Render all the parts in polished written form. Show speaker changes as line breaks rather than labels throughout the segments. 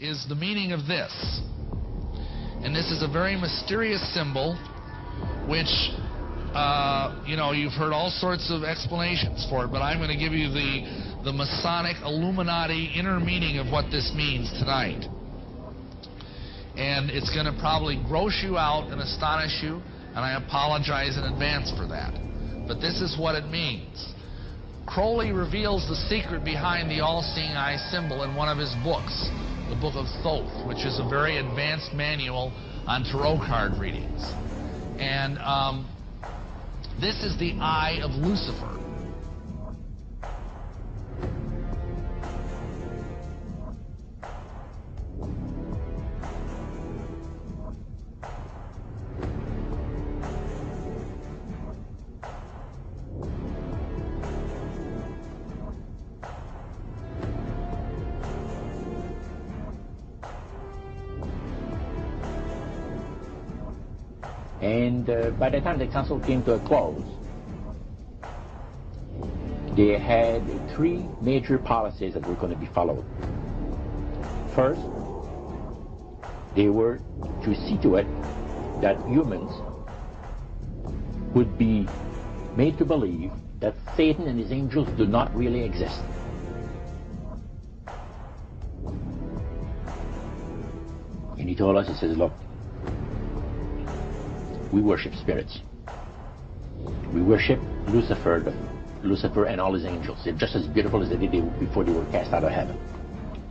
is the meaning of this. And this is a very mysterious symbol, which, you've heard all sorts of explanations for it, but I'm going to give you the Masonic Illuminati inner meaning of what this means tonight. And it's going to probably gross you out and astonish you, and I apologize in advance for that. But this is what it means. Crowley reveals the secret behind the all-seeing eye symbol in one of his books, the Book of Thoth, which is a very advanced manual on tarot card readings. And this is the eye of Lucifer.
And by the time the council came to a close, they had three major policies that were going to be followed. First, they were to see to it that humans would be made to believe that Satan and his angels do not really exist. And he told us, he says, look, we worship spirits. We worship Lucifer and all his angels. They're just as beautiful as they did before they were cast out of heaven.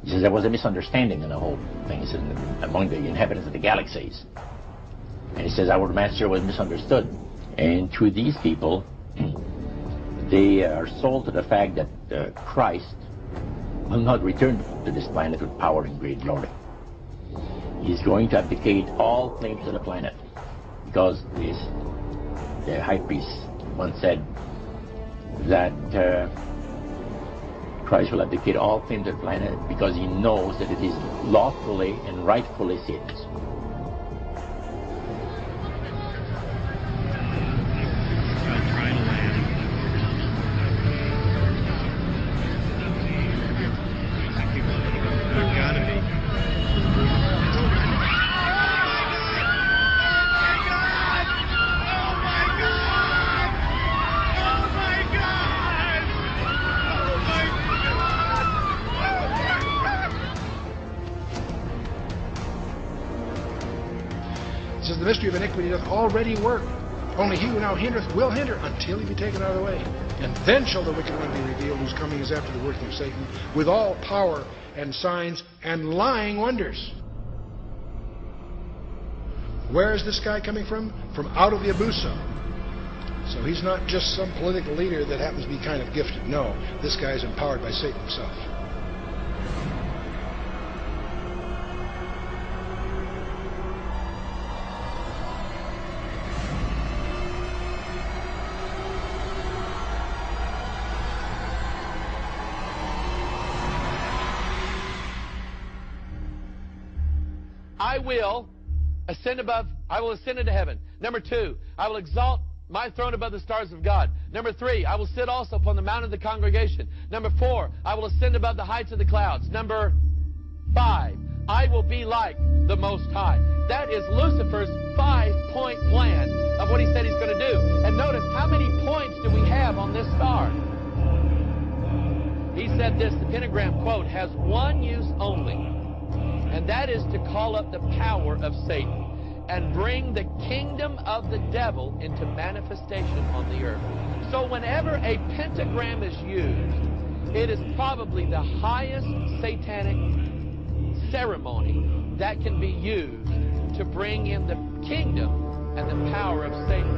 He says there was a misunderstanding in the whole thing. He says among the inhabitants of the galaxies. And he says our master was misunderstood. And through these people, they are sold to the fact that Christ will not return to this planet with power and great glory. He's going to abdicate all claims to the planet. Because the high priest once said that Christ will abdicate all claim to the planet because he knows that it is lawfully and rightfully Satan's.
The mystery of iniquity doth already work. Only he who now hindereth will hinder until he be taken out of the way. And then shall the wicked one be revealed, whose coming is after the working of Satan, with all power and signs and lying wonders. Where is this guy coming from? From out of the abuso. So he's not just some political leader that happens to be kind of gifted. No, this guy is empowered by Satan himself.
I will ascend into heaven. Number 2, I will exalt my throne above the stars of God. Number 3, I will sit also upon the mount of the congregation. Number 4, I will ascend above the heights of the clouds. Number 5, I will be like the Most High. That is Lucifer's 5-point plan of what he said he's going to do. And notice, how many points do we have on this star? He said this, the pentagram, quote, has one use only. And that is to call up the power of Satan and bring the kingdom of the devil into manifestation on the earth. So whenever a pentagram is used, it is probably the highest satanic ceremony that can be used to bring in the kingdom and the power of Satan.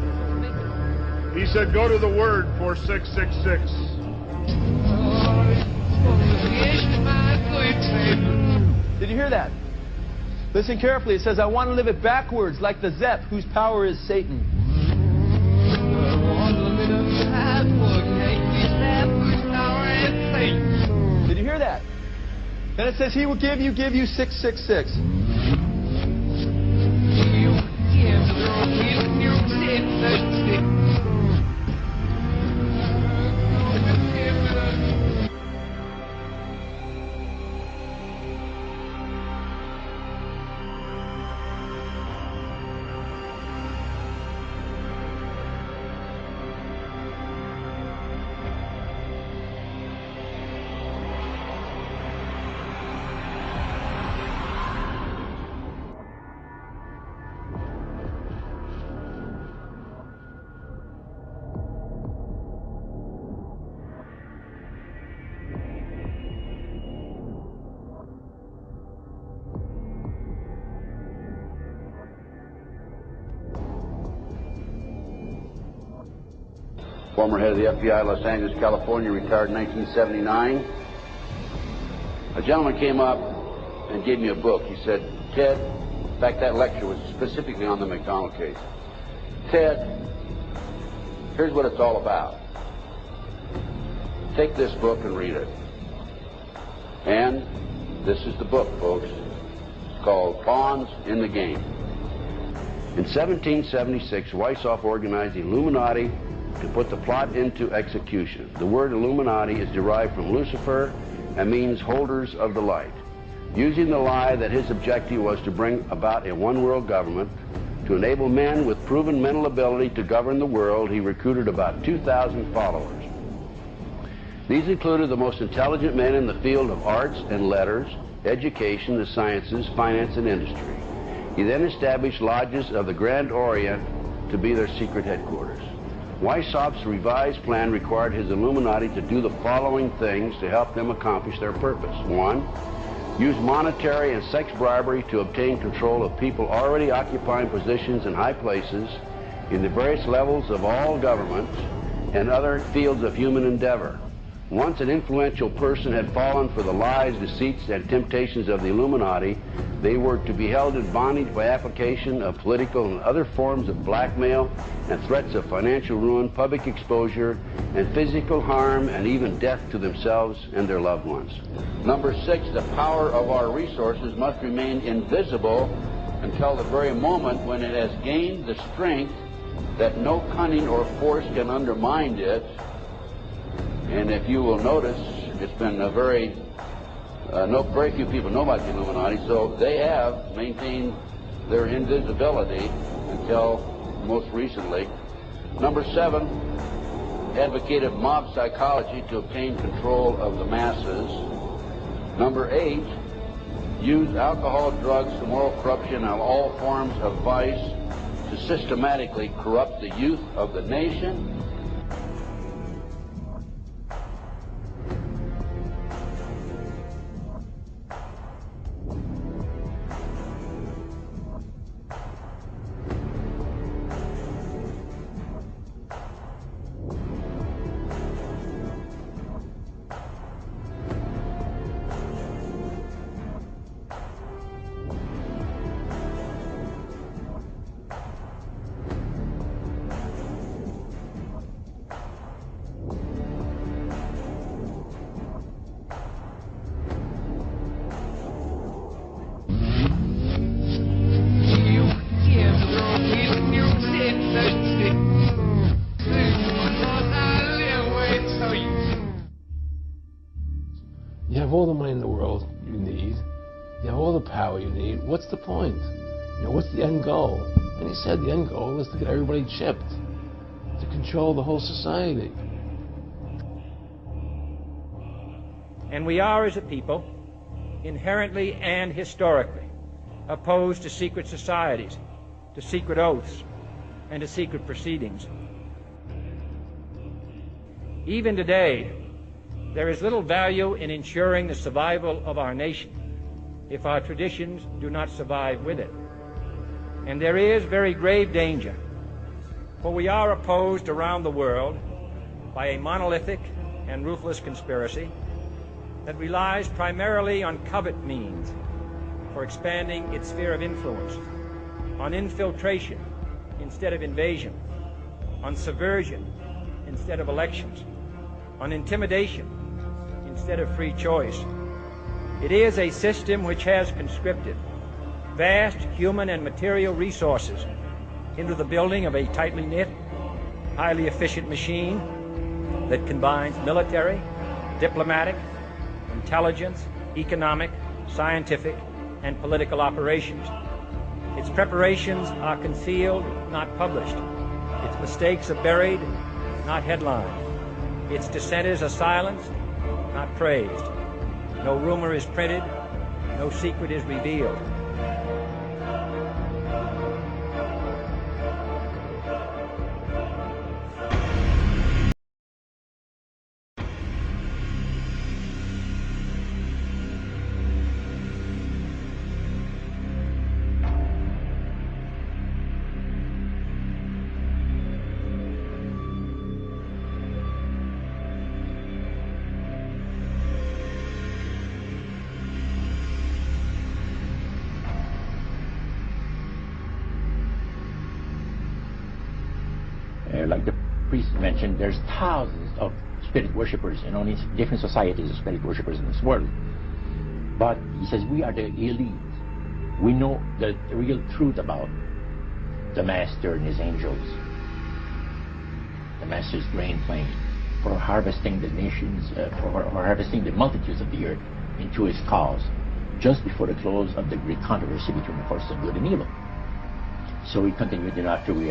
He said, go to the Word for 666.
Did you hear that? Listen carefully. It says, I want to live it backwards like the Zep, whose power is Satan. Did you hear that? Then it says, he will give you 666.
former head of the FBI, Los Angeles, California, retired in 1979. A gentleman came up and gave me a book. He said, Ted, in fact, that lecture was specifically on the McDonald case. Ted, here's what it's all about. Take this book and read it. And this is the book, folks. It's called Pawns in the Game. In 1776, Weishaupt organized the Illuminati to put the plot into execution. The word Illuminati is derived from Lucifer and means holders of the light. Using the lie that his objective was to bring about a one-world government, to enable men with proven mental ability to govern the world, he recruited about 2,000 followers. These included the most intelligent men in the field of arts and letters, education, the sciences, finance, and industry. He then established lodges of the Grand Orient to be their secret headquarters. Weishaupt's revised plan required his Illuminati to do the following things to help them accomplish their purpose. 1. Use monetary and sex bribery to obtain control of people already occupying positions in high places in the various levels of all governments and other fields of human endeavor. Once an influential person had fallen for the lies, deceits, and temptations of the Illuminati, they were to be held in bondage by application of political and other forms of blackmail and threats of financial ruin, public exposure, and physical harm, and even death to themselves and their loved ones. Number 6, the power of our resources must remain invisible until the very moment when it has gained the strength that no cunning or force can undermine it. And if you will notice, it's been a very few people know about the Illuminati, so they have maintained their invisibility until most recently. Number 7, advocated mob psychology to obtain control of the masses. Number 8, use alcohol, drugs, moral corruption, and all forms of vice to systematically corrupt the youth of the nation.
You have all the money in the world you need. You have all the power you need. What's the point? What's the end goal? And he said the end goal is to get everybody chipped, to control the whole society.
And we are, as a people, inherently and historically opposed to secret societies, to secret oaths, and to secret proceedings. Even today, there is little value in ensuring the survival of our nation if our traditions do not survive with it. And there is very grave danger, for we are opposed around the world by a monolithic and ruthless conspiracy that relies primarily on covert means for expanding its sphere of influence, on infiltration instead of invasion, on subversion instead of elections, on intimidation instead of free choice. It is a system which has conscripted vast human and material resources into the building of a tightly knit, highly efficient machine that combines military, diplomatic, intelligence, economic, scientific, and political operations. Its preparations are concealed, not published. Its mistakes are buried, not headlined. Its dissenters are silenced, not praised. No rumor is printed, no secret is revealed.
like the priest mentioned, there's thousands of spirit worshippers and only different societies of spirit worshippers in this world. But he says we are the elite. We know the real truth about the Master and his angels. The Master's grain plane for harvesting the nations, for harvesting the multitudes of the earth into his cause, just before the close of the great controversy between the forces of good and evil. So we continued thereafter. We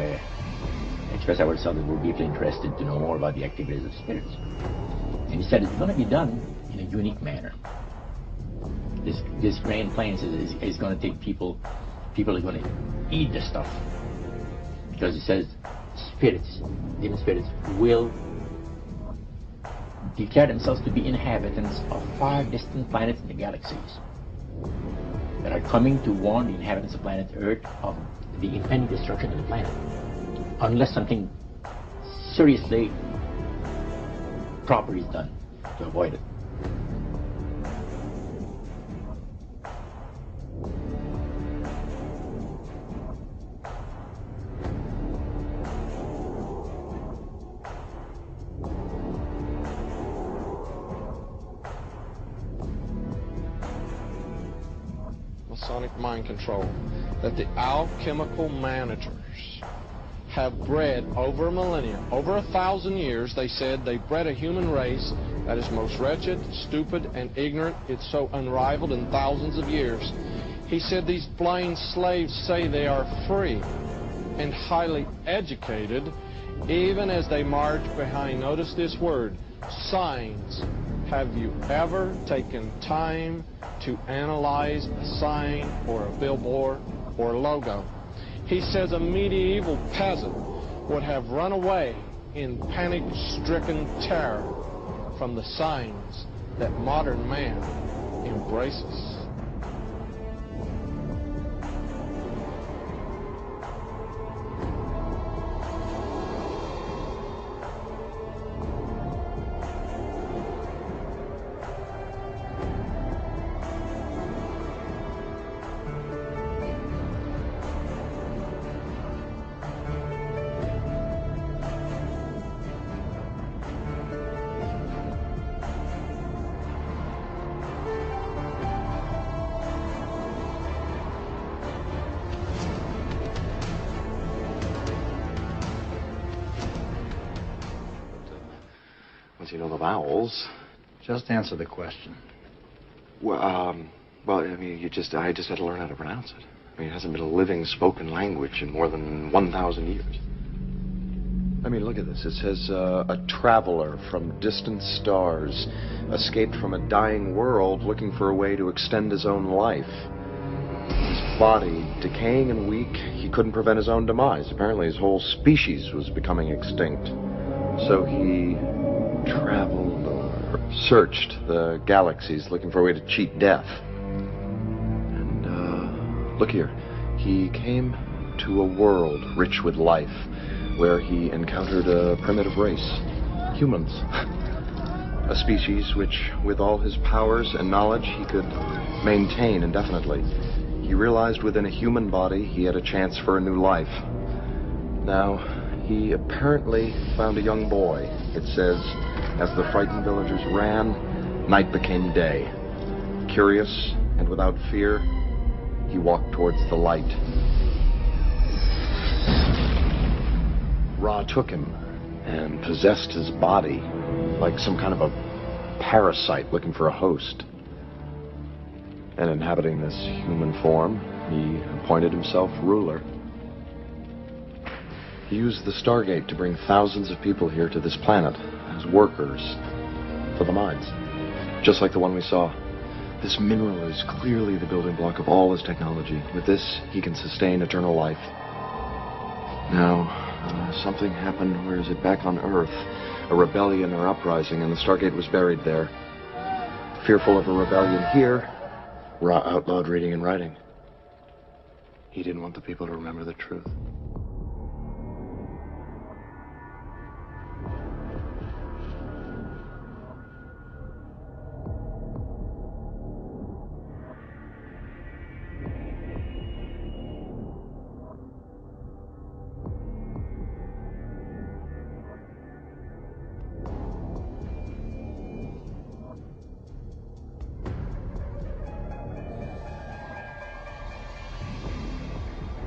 expressed ourselves that we're deeply interested to know more about the activities of spirits. And he said it's going to be done in a unique manner. This grain plains is going to take people are going to eat the stuff. Because he says spirits, demon spirits, will declare themselves to be inhabitants of far distant planets in the galaxies that are coming to warn the inhabitants of planet Earth of the impending destruction of the planet, unless something seriously proper is done to avoid it.
Masonic mind control, that the alchemical managers have bred over a millennia, over 1,000 years. They said they bred a human race that is most wretched, stupid, and ignorant. It's so unrivaled in thousands of years. He said these blind slaves say they are free and highly educated, even as they march behind, notice this word, signs. Have you ever taken time to analyze a sign or a billboard or a logo? He says a medieval peasant would have run away in panic-stricken terror from the signs that modern man embraces.
Once you know the vowels.
Just answer the question.
Well, I mean, I just had to learn how to pronounce it. I mean, it hasn't been a living spoken language in more than 1,000 years.
I mean, look at this. It says, a traveler from distant stars escaped from a dying world looking for a way to extend his own life. His body decaying and weak, he couldn't prevent his own demise. Apparently his whole species was becoming extinct. So he traveled or searched the galaxies looking for a way to cheat death. And look here. He came to a world rich with life, where he encountered a primitive race, humans. A species which, with all his powers and knowledge, he could maintain indefinitely. He realized within a human body he had a chance for a new life. Now, he apparently found a young boy. It says, as the frightened villagers ran, night became day. Curious and without fear, he walked towards the light. Ra took him and possessed his body like some kind of a parasite looking for a host. And inhabiting this human form, he appointed himself ruler. He used the Stargate to bring thousands of people here to this planet as workers for the mines, just like the one we saw. This mineral is clearly the building block of all his technology. With this, he can sustain eternal life. Now, something happened, where is it, back on Earth, a rebellion or uprising, and the Stargate was buried there. Fearful of a rebellion here, Ra outlawed reading and writing. He didn't want the people to remember the truth.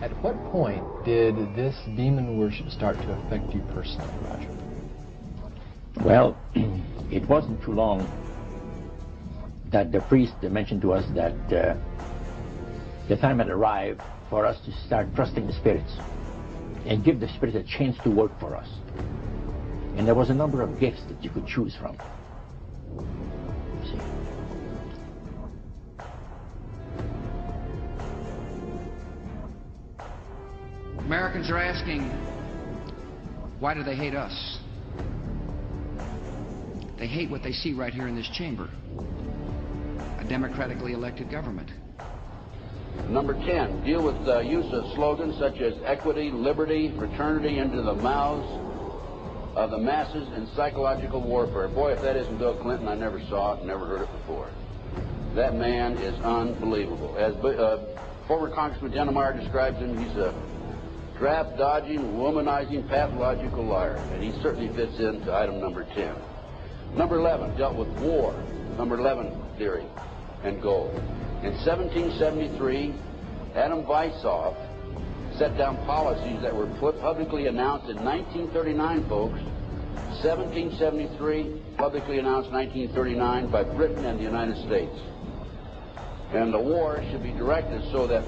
At what point did this demon worship start to affect you personally, Roger?
Well, it wasn't too long that the priest mentioned to us that the time had arrived for us to start trusting the spirits and give the spirits a chance to work for us. And there was a number of gifts that you could choose from. See?
Americans are asking, why do they hate us? They hate what they see right here in this chamber. A democratically elected government.
Number 10, deal with the use of slogans such as equity, liberty, fraternity into the mouths of the masses in psychological warfare. Boy, if that isn't Bill Clinton, I never saw it, never heard it before. That man is unbelievable. As former Congressman Denemeyer describes him, he's a draft-dodging, womanizing, pathological liar, and he certainly fits into item number 10. Number 11 dealt with war, number 11 theory, and gold. In 1773, Adam Weishaupt set down policies that were publicly announced in 1939, folks. 1773, publicly announced 1939 by Britain and the United States. And the war should be directed so that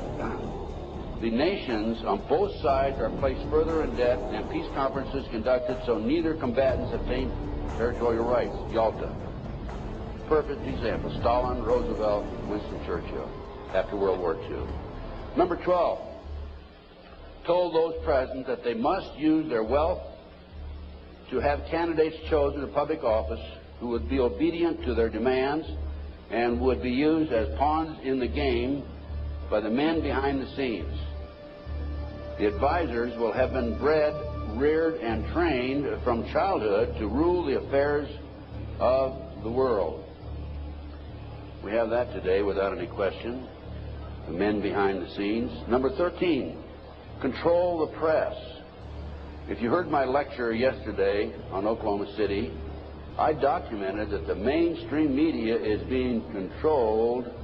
the nations on both sides are placed further in debt and peace conferences conducted so neither combatants obtain territorial rights. Yalta. Perfect example. Stalin, Roosevelt, Winston Churchill after World War II. Number 12 told those present that they must use their wealth to have candidates chosen to public office who would be obedient to their demands and would be used as pawns in the game by the men behind the scenes. The advisors will have been bred, reared, and trained from childhood to rule the affairs of the world. We have that today without any question. The men behind the scenes. Number 13, control the press. If you heard my lecture yesterday on Oklahoma City, I documented that the mainstream media is being controlled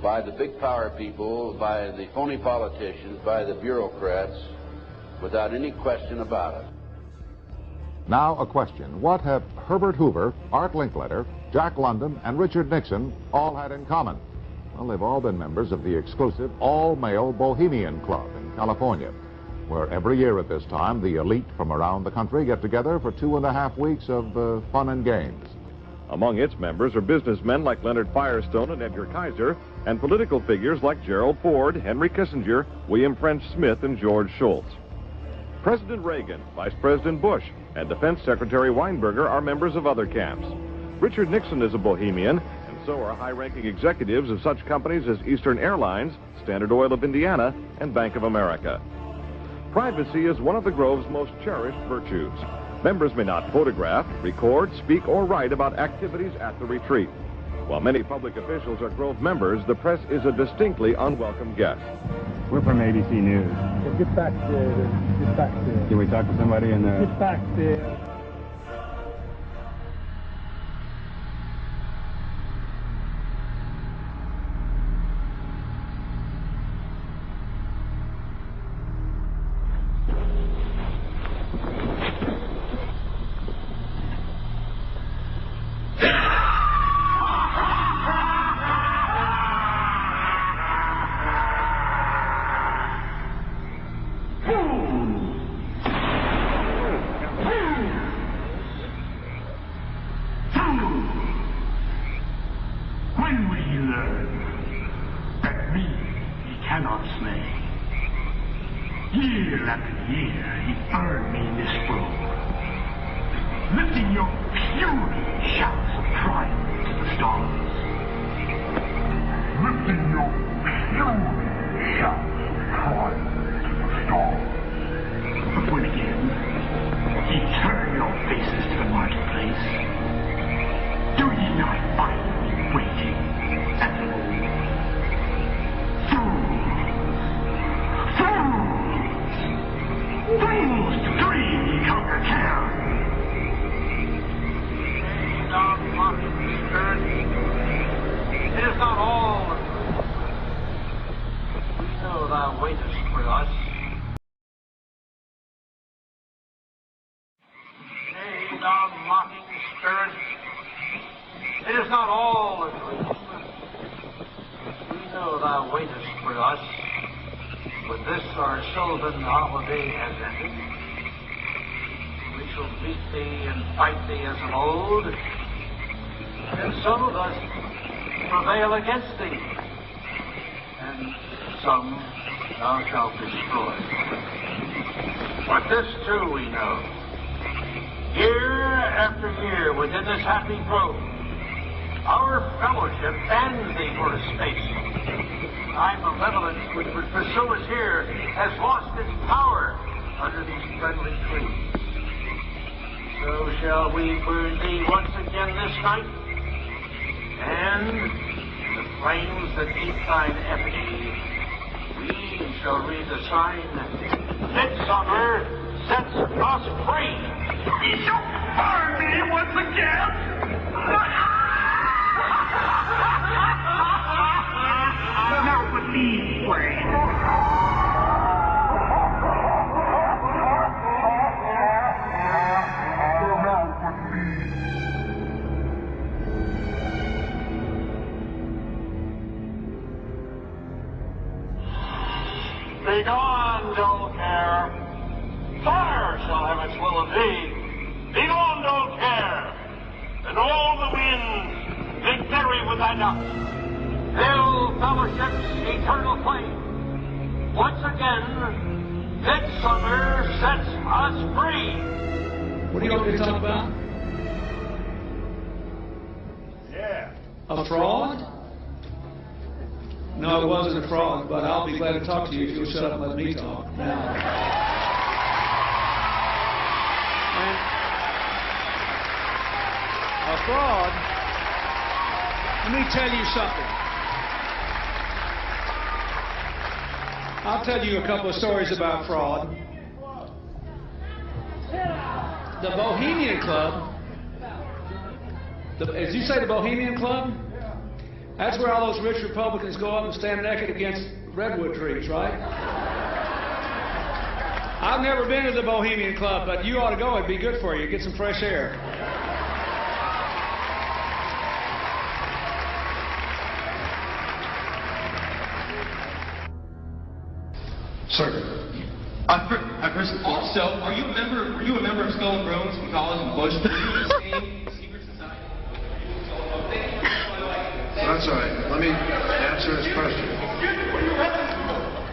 by the big power people, by the phony politicians, by the bureaucrats, without any question about it.
Now a question. What have Herbert Hoover, Art Linkletter, Jack London, and Richard Nixon all had in common? Well, they've all been members of the exclusive all-male Bohemian Club in California, where every year at this time the elite from around the country get together for 2.5 weeks of fun and games.
Among its members are businessmen like Leonard Firestone and Edgar Kaiser, and political figures like Gerald Ford, Henry Kissinger, William French Smith, and George Shultz. President Reagan, Vice President Bush, and Defense Secretary Weinberger are members of other camps. Richard Nixon is a Bohemian, and so are high-ranking executives of such companies as Eastern Airlines, Standard Oil of Indiana, and Bank of America. Privacy is one of the Grove's most cherished virtues. Members may not photograph, record, speak, or write about activities at the retreat. While many public officials are Grove members, the press is a distinctly unwelcome guest.
We're from ABC News.
Get back there. Get back there.
Can we talk to somebody in the...
Get back there.
not all agree. We know thou waitest for us when this our sylvan holiday has ended. We shall meet thee and fight thee as of old, and some of us prevail against thee, and some thou shalt destroy. But this too we know. Year after year within this happy grove, our fellowship ends thee for a space. Thy malevolence which would pursue us here has lost its power under these friendly trees. So shall we burn thee once again this night, and in the flames that eat thine effigy, we shall read the sign, Midsummer sets us free. He shall burn me once again. Now with me, friend. Begone, dull care. Fire shall have its will of thee. Begone, dull care. And all the winds make merry with thy dust. Fill fellowship's eternal flame. Once again, midsummer sets us free.
What are you going to talk about?
Yeah.
A fraud? No, it wasn't a fraud, but I'll be glad to talk to you if you'll shut up and let me talk. Now. A fraud? Let me tell you something. I'll tell you a couple of stories about fraud. The Bohemian Club, as you say, the Bohemian Club? That's where all those rich Republicans go up and stand naked against redwood trees, right? I've never been to the Bohemian Club, but you ought to go. It'd be good for you. Get some fresh air.
Sir. Also, were you a member of Skull and Bones from college in Bush? Were you in the same secret society?
That's all right. Let me answer his question.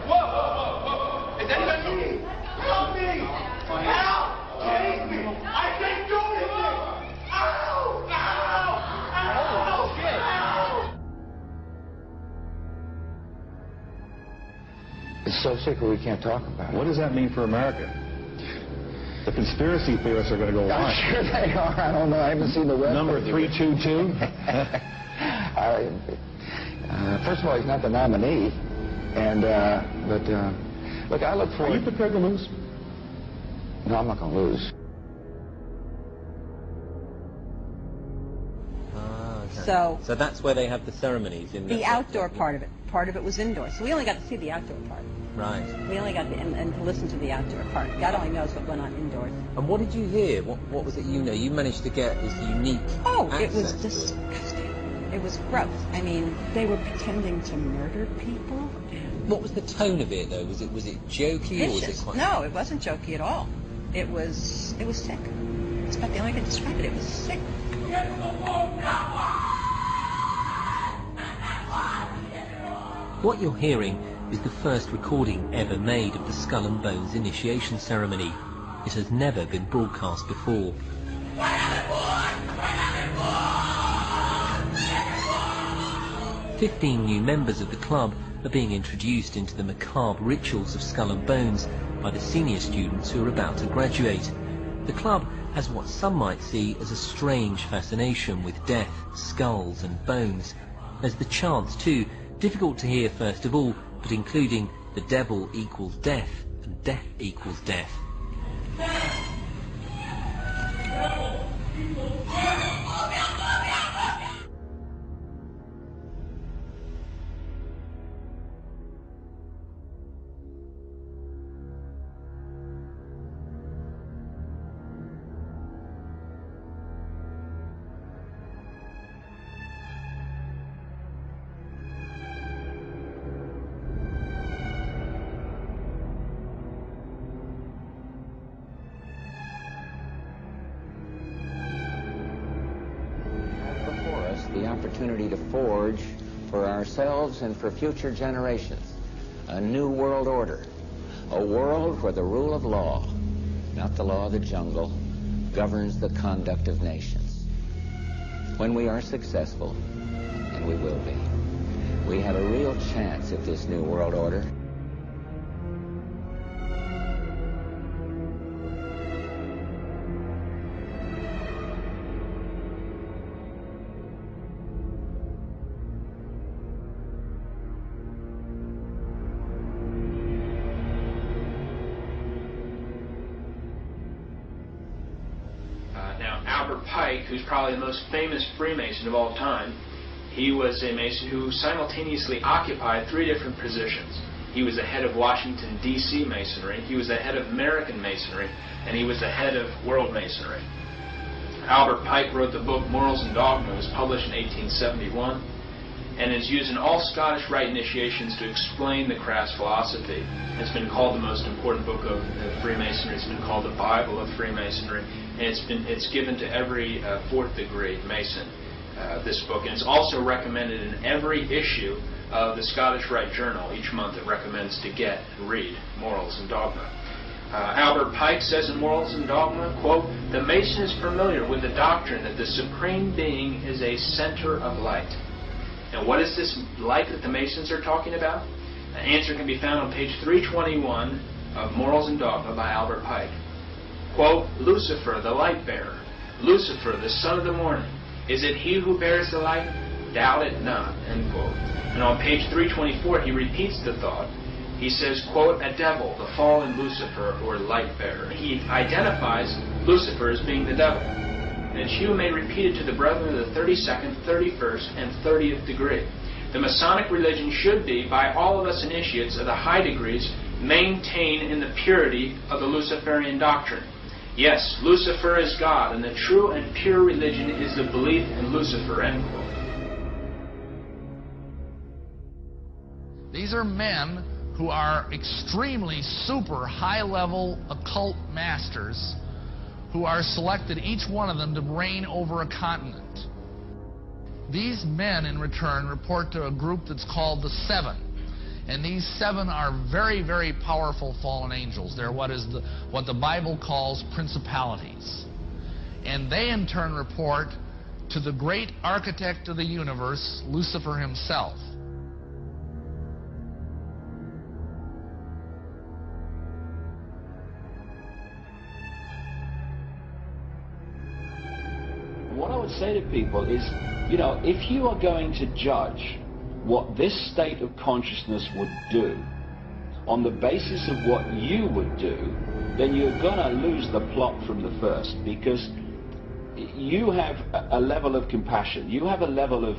Whoa. Is anybody... Help me! Help! Take me! I can't do anything! Ow!
It's so secret we can't talk about it. What does that mean for America? The conspiracy theorists are going to go on.
I'm sure they are. I don't know. I haven't seen the web.
Number 322?
First of all, he's not the nominee. And, look, I look forward...
Are you prepared to lose?
No, I'm not going to lose.
So
that's where they have the ceremonies in
the outdoor part of it. Part of it was indoors. So we only got to see the outdoor part.
Right.
We only got to, and to listen to the outdoor part. God only knows what went on indoors.
And what did you hear? What was it you know? You managed to get this unique
It was disgusting. It was gross. I mean, they were pretending to murder people.
What was the tone of it, though? Was it jokey or was it quite...
No, it wasn't jokey at all. It was sick. It's about the only way to describe it. It was sick.
What you're hearing is the first recording ever made of the Skull and Bones initiation ceremony. It has never been broadcast before. 15 new members of the club are being introduced into the macabre rituals of Skull and Bones by the senior students who are about to graduate. The club has what some might see as a strange fascination with death, skulls and bones. There's the chants too, difficult to hear first of all, but including the devil equals death and death equals death.
opportunity to forge for ourselves and for future generations a new world order, a world where the rule of law, not the law of the jungle, governs the conduct of nations. When we are successful, and we will be, we have a real chance at this new world order.
Who's probably the most famous Freemason of all time. He was a Mason who simultaneously occupied 3 different positions. He was the head of Washington, D.C. Masonry, he was the head of American Masonry, and he was the head of World Masonry. Albert Pike wrote the book Morals and Dogma. It was published in 1871, and is used in all Scottish Rite initiations to explain the crass philosophy. It's been called the most important book of Freemasonry. It's been called the Bible of Freemasonry, and it's given to every 4th degree Mason, this book. And it's also recommended in every issue of the Scottish Rite Journal. Each month it recommends to get and read Morals and Dogma. Albert Pike says in Morals and Dogma, quote, "The Mason is familiar with the doctrine that the Supreme Being is a center of light." And what is this light that the Masons are talking about? An answer can be found on page 321 of Morals and Dogma by Albert Pike. Quote, "Lucifer, the light bearer, Lucifer, the son of the morning, is it he who bears the light? Doubt it not," end quote. And on page 324 he repeats the thought. He says, quote, "A devil, the fallen Lucifer, or light bearer." He identifies Lucifer as being the devil. And it's you may repeat it to the brethren of the 32nd, 31st, and 30th degree. The Masonic religion should be, by all of us initiates of the high degrees, maintained in the purity of the Luciferian doctrine. Yes, Lucifer is God, and the true and pure religion is the belief in Lucifer, end quote.
These are men who are extremely super high-level occult masters who are selected, each one of them, to reign over a continent. These men, in return, report to a group that's called the Seven. And these 7 are very, very powerful fallen angels. They're what the Bible calls principalities. And they, in turn, report to the great architect of the universe, Lucifer himself.
What I would say to people is, if you are going to judge what this state of consciousness would do on the basis of what you would do, then you're going to lose the plot from the first, because you have a level of compassion, you have a level of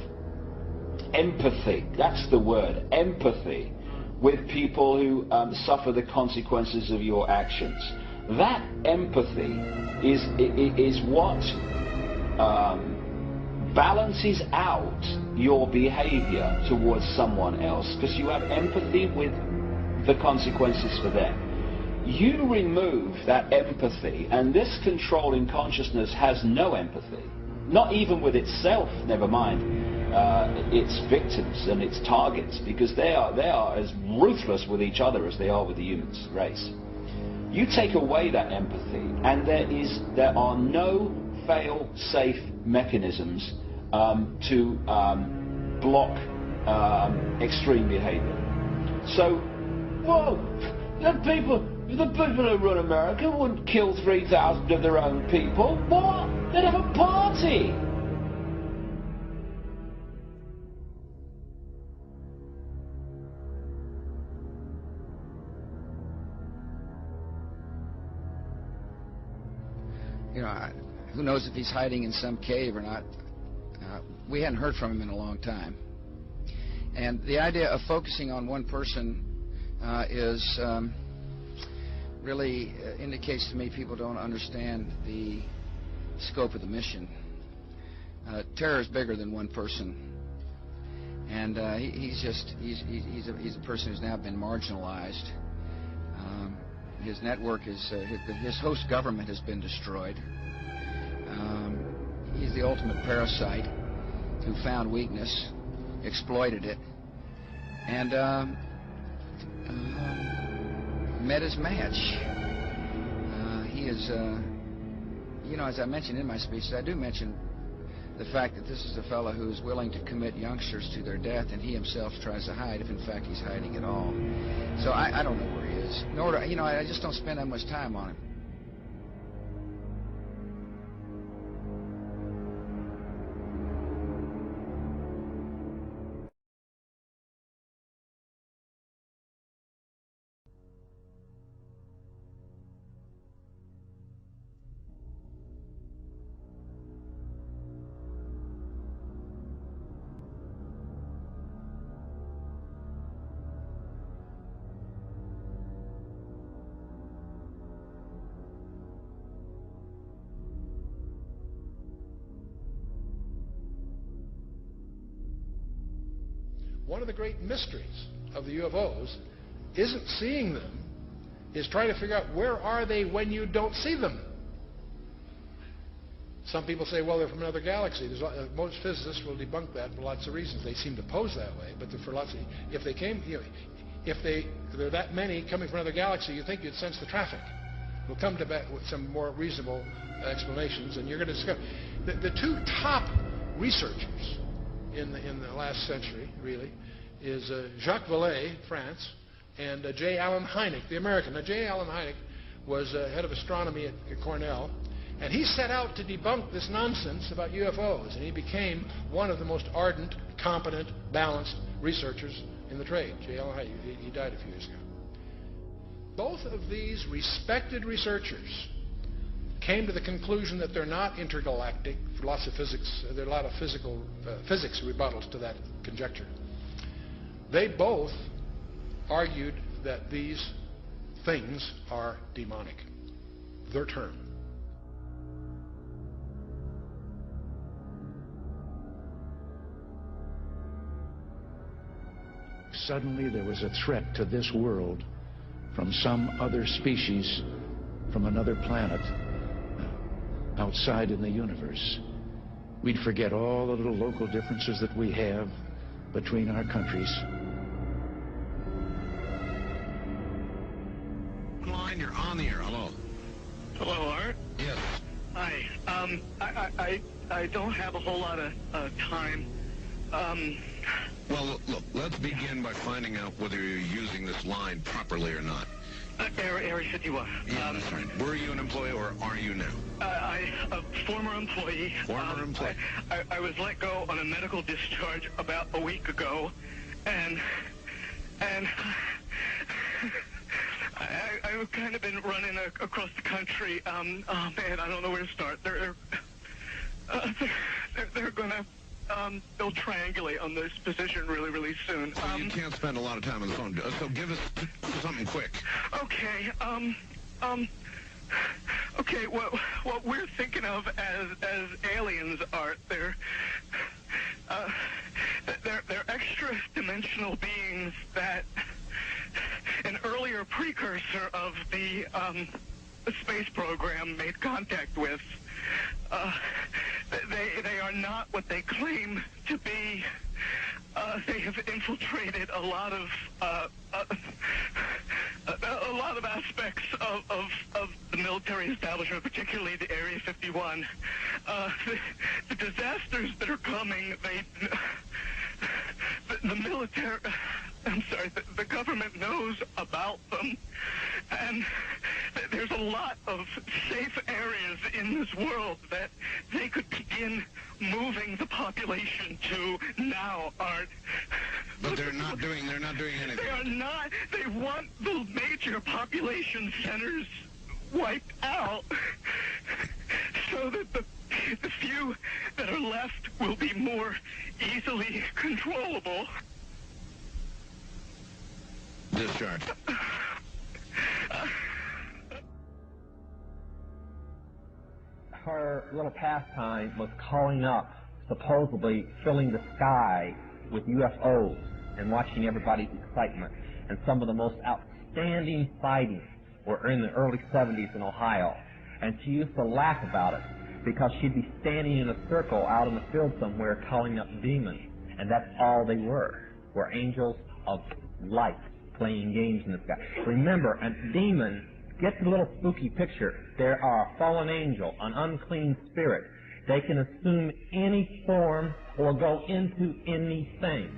empathy, that's the word, empathy, with people who suffer the consequences of your actions. That empathy is what balances out your behavior towards someone else, because you have empathy with the consequences for them. You remove that empathy, and this controlling consciousness has no empathy, not even with itself, never mind its victims and its targets, because they are as ruthless with each other as they are with the human race. You take away that empathy, and there are no fail-safe mechanisms to block extreme behavior. So, well, the people who run America wouldn't kill 3,000 of their own people. What? They'd have a party.
Who knows if he's hiding in some cave or not. We hadn't heard from him in a long time. And the idea of focusing on one person really indicates to me people don't understand the scope of the mission. Terror is bigger than one person. And he's a person who's now been marginalized. His network his host government has been destroyed. He's the ultimate parasite. who found weakness, exploited it, and met his match. He is, you know, as I mentioned in my speeches, I do mention the fact that this is a fellow who is willing to commit youngsters to their death, and he himself tries to hide, if in fact he's hiding at all. So I don't know where he is. Nor do, you know, I just don't spend that much time on him.
One of the great mysteries of the UFOs isn't seeing them, is trying to figure out where are they when you don't see them. Some people say, well, they're from another galaxy. Most physicists will debunk that for lots of reasons. They seem to pose that way, but for lots of, if they came, you know, if there are that many coming from another galaxy, you think you'd sense the traffic. We'll come to that with some more reasonable explanations, and you're going to discover the two top researchers in the last century, really, is Jacques Vallée, France, and J. Allen Hynek, the American. Now, J. Allen Hynek was head of astronomy at Cornell, and he set out to debunk this nonsense about UFOs, and he became one of the most ardent, competent, balanced researchers in the trade. J. Allen Hynek, he died a few years ago. Both of these respected researchers came to the conclusion that they're not intergalactic. For lots of physics, there are a lot of physics rebuttals to that conjecture. They both argued that these things are demonic. Their term.
Suddenly there was a threat to this world from some other species, from another planet, outside in the universe. We'd forget all the little local differences that we have between our countries.
Line, you're on the air. Hello.
Hello, Art.
Yes.
Hi. I don't have a whole lot of time.
Well, look, let's begin by finding out whether you're using this line properly or not.
Area 51.
Yeah, that's right. Were you an employee or are you now?
A former employee.
Former employee.
I was let go on a medical discharge about a week ago, and I've kind of been running across the country. Oh man, I don't know where to start. They're gonna they'll triangulate on this position really, really soon.
Well, you can't spend a lot of time on the phone, so give us something quick.
Okay, okay, what we're thinking of as aliens, Art, they're extra-dimensional beings that an earlier precursor of the space program made contact with. They are not what they claim to be. They have infiltrated a lot of aspects of the military establishment, particularly the Area 51. The disasters that are coming, the military, I'm sorry, the government knows about them, and there's a lot of safe areas in this world that they could begin moving the population to now, Art.
But they're not doing anything.
They are not. They want the major population centers wiped out so that the few that are left will be more easily controllable.
Discharge.
Her little pastime was calling up, supposedly filling the sky with UFOs and watching everybody's excitement. And some of the most outstanding sightings were in the early 70s in Ohio. And she used to laugh about it. because she'd be standing in a circle out in the field somewhere calling up demons. And that's all they were angels of light playing games in the sky. Remember, a demon, get the little spooky picture. There are a fallen angel, an unclean spirit. They can assume any form or go into anything.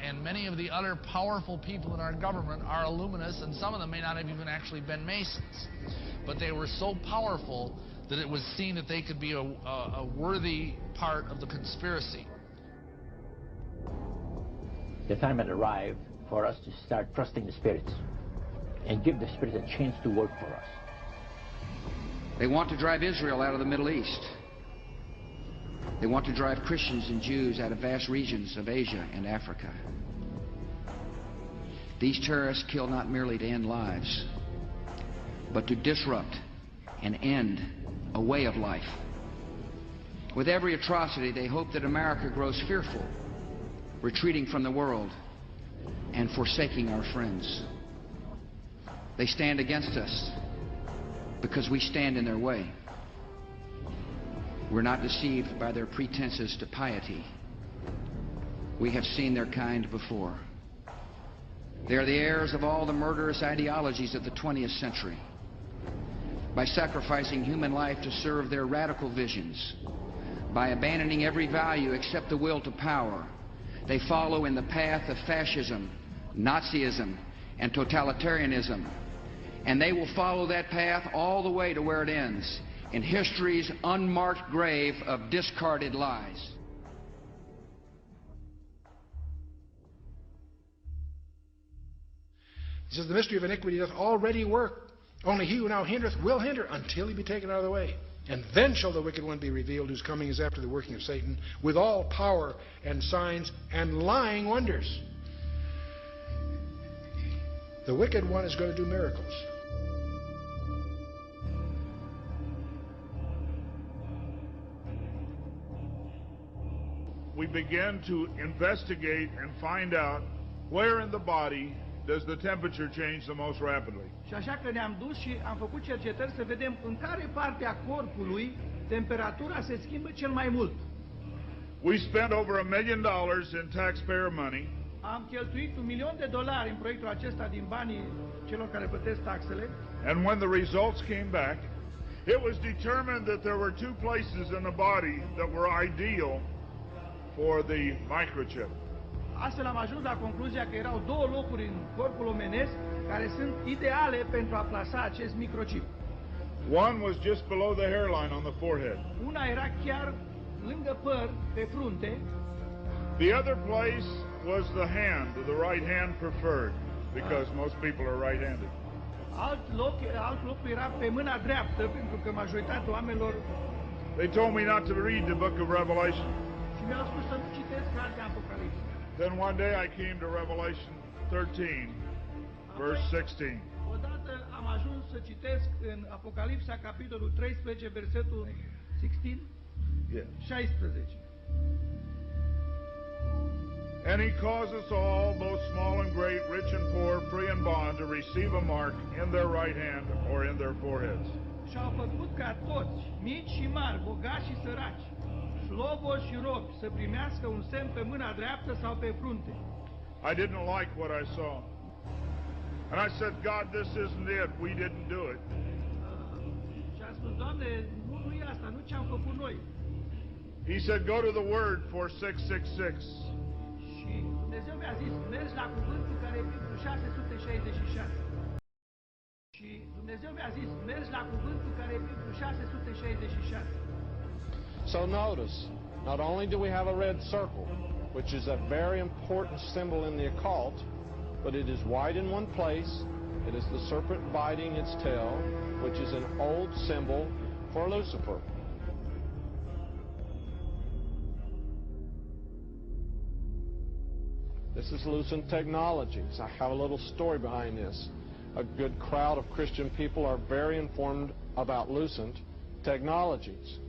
And many of the other powerful people in our government are illuminists, and some of them may not have even actually been Masons. But they were so powerful that it was seen that they could be a worthy part of the conspiracy.
The time had arrived for us to start trusting the spirits and give the spirits a chance to work for us.
They want to drive Israel out of the Middle East. They want to drive Christians and Jews out of vast regions of Asia and Africa. These terrorists kill not merely to end lives, but to disrupt and end a way of life. With every atrocity, they hope that America grows fearful, retreating from the world and forsaking our friends. They stand against us because we stand in their way. We're not deceived by their pretenses to piety. We have seen their kind before. They are the heirs of all the murderous ideologies of the 20th century. By sacrificing human life to serve their radical visions, by abandoning every value except the will to power, they follow in the path of fascism, Nazism, and totalitarianism. And they will follow that path all the way to where it ends, in history's unmarked grave of discarded lies.
He says, the mystery of iniquity doth already work. Only he who now hindereth will hinder until he be taken out of the way. And then shall the wicked one be revealed, whose coming is after the working of Satan, with all power and signs and lying wonders. The wicked one is going to do miracles.
We began to investigate and find out where in the body does the temperature change the most rapidly.
Și așa că ne-am dus și am făcut cercetări să vedem în care parte a corpului temperatura se schimbă cel mai mult.
We spent over $1 million in taxpayer money.
Am cheltuit $1.000.000 în proiectul acesta din banii celor care plătesc taxele.
And when the results came back, it was determined that there were two places in the body that were ideal for the microchip.
Astfel am ajuns la concluzia că erau două locuri în corpul omenesc care sunt ideale pentru a plasa acest microchip.
One was just below the hairline on the forehead.
Una era chiar lângă păr, pe frunte.
The other place was the hand, the right hand preferred, because most people are right-handed.
Alt loc era pe mâna dreaptă, pentru că majoritatea oamenilor.
They told me not to read the book of Revelation.
Și mi-au spus să nu citesc cartea Apocalipsa.
Then one day I came to Revelation 13, verse 16.
Odată am ajuns să citesc în Apocalipsa, capitolul 13, versetul 16.
Yeah.
16.
And he caused us all, both small and great, rich and poor, free and bond, to receive a mark in their right hand or in their foreheads.
Și-au făcut ca toți, mici și mari, bogați și săraci, slobozi și robi, să primească un semn pe mâna dreaptă sau pe frunte.
I didn't like what I saw. And I said, God, this isn't it. We didn't do it.
Și a spus, Doamne, nu e asta, nu ce-am făcut noi.
He said, go to the word for 666.
Și Dumnezeu mi-a zis, mergi la cuvântul care e pentru 666. Și Dumnezeu mi-a zis, mergi la cuvântul care e pentru 666.
So notice, not only do we have a red circle, which is a very important symbol in the occult, but it is white in one place. It is the serpent biting its tail, which is an old symbol for Lucifer. This is Lucent Technologies. I have a little story behind this. A good crowd of Christian people are very informed about Lucent Technologies.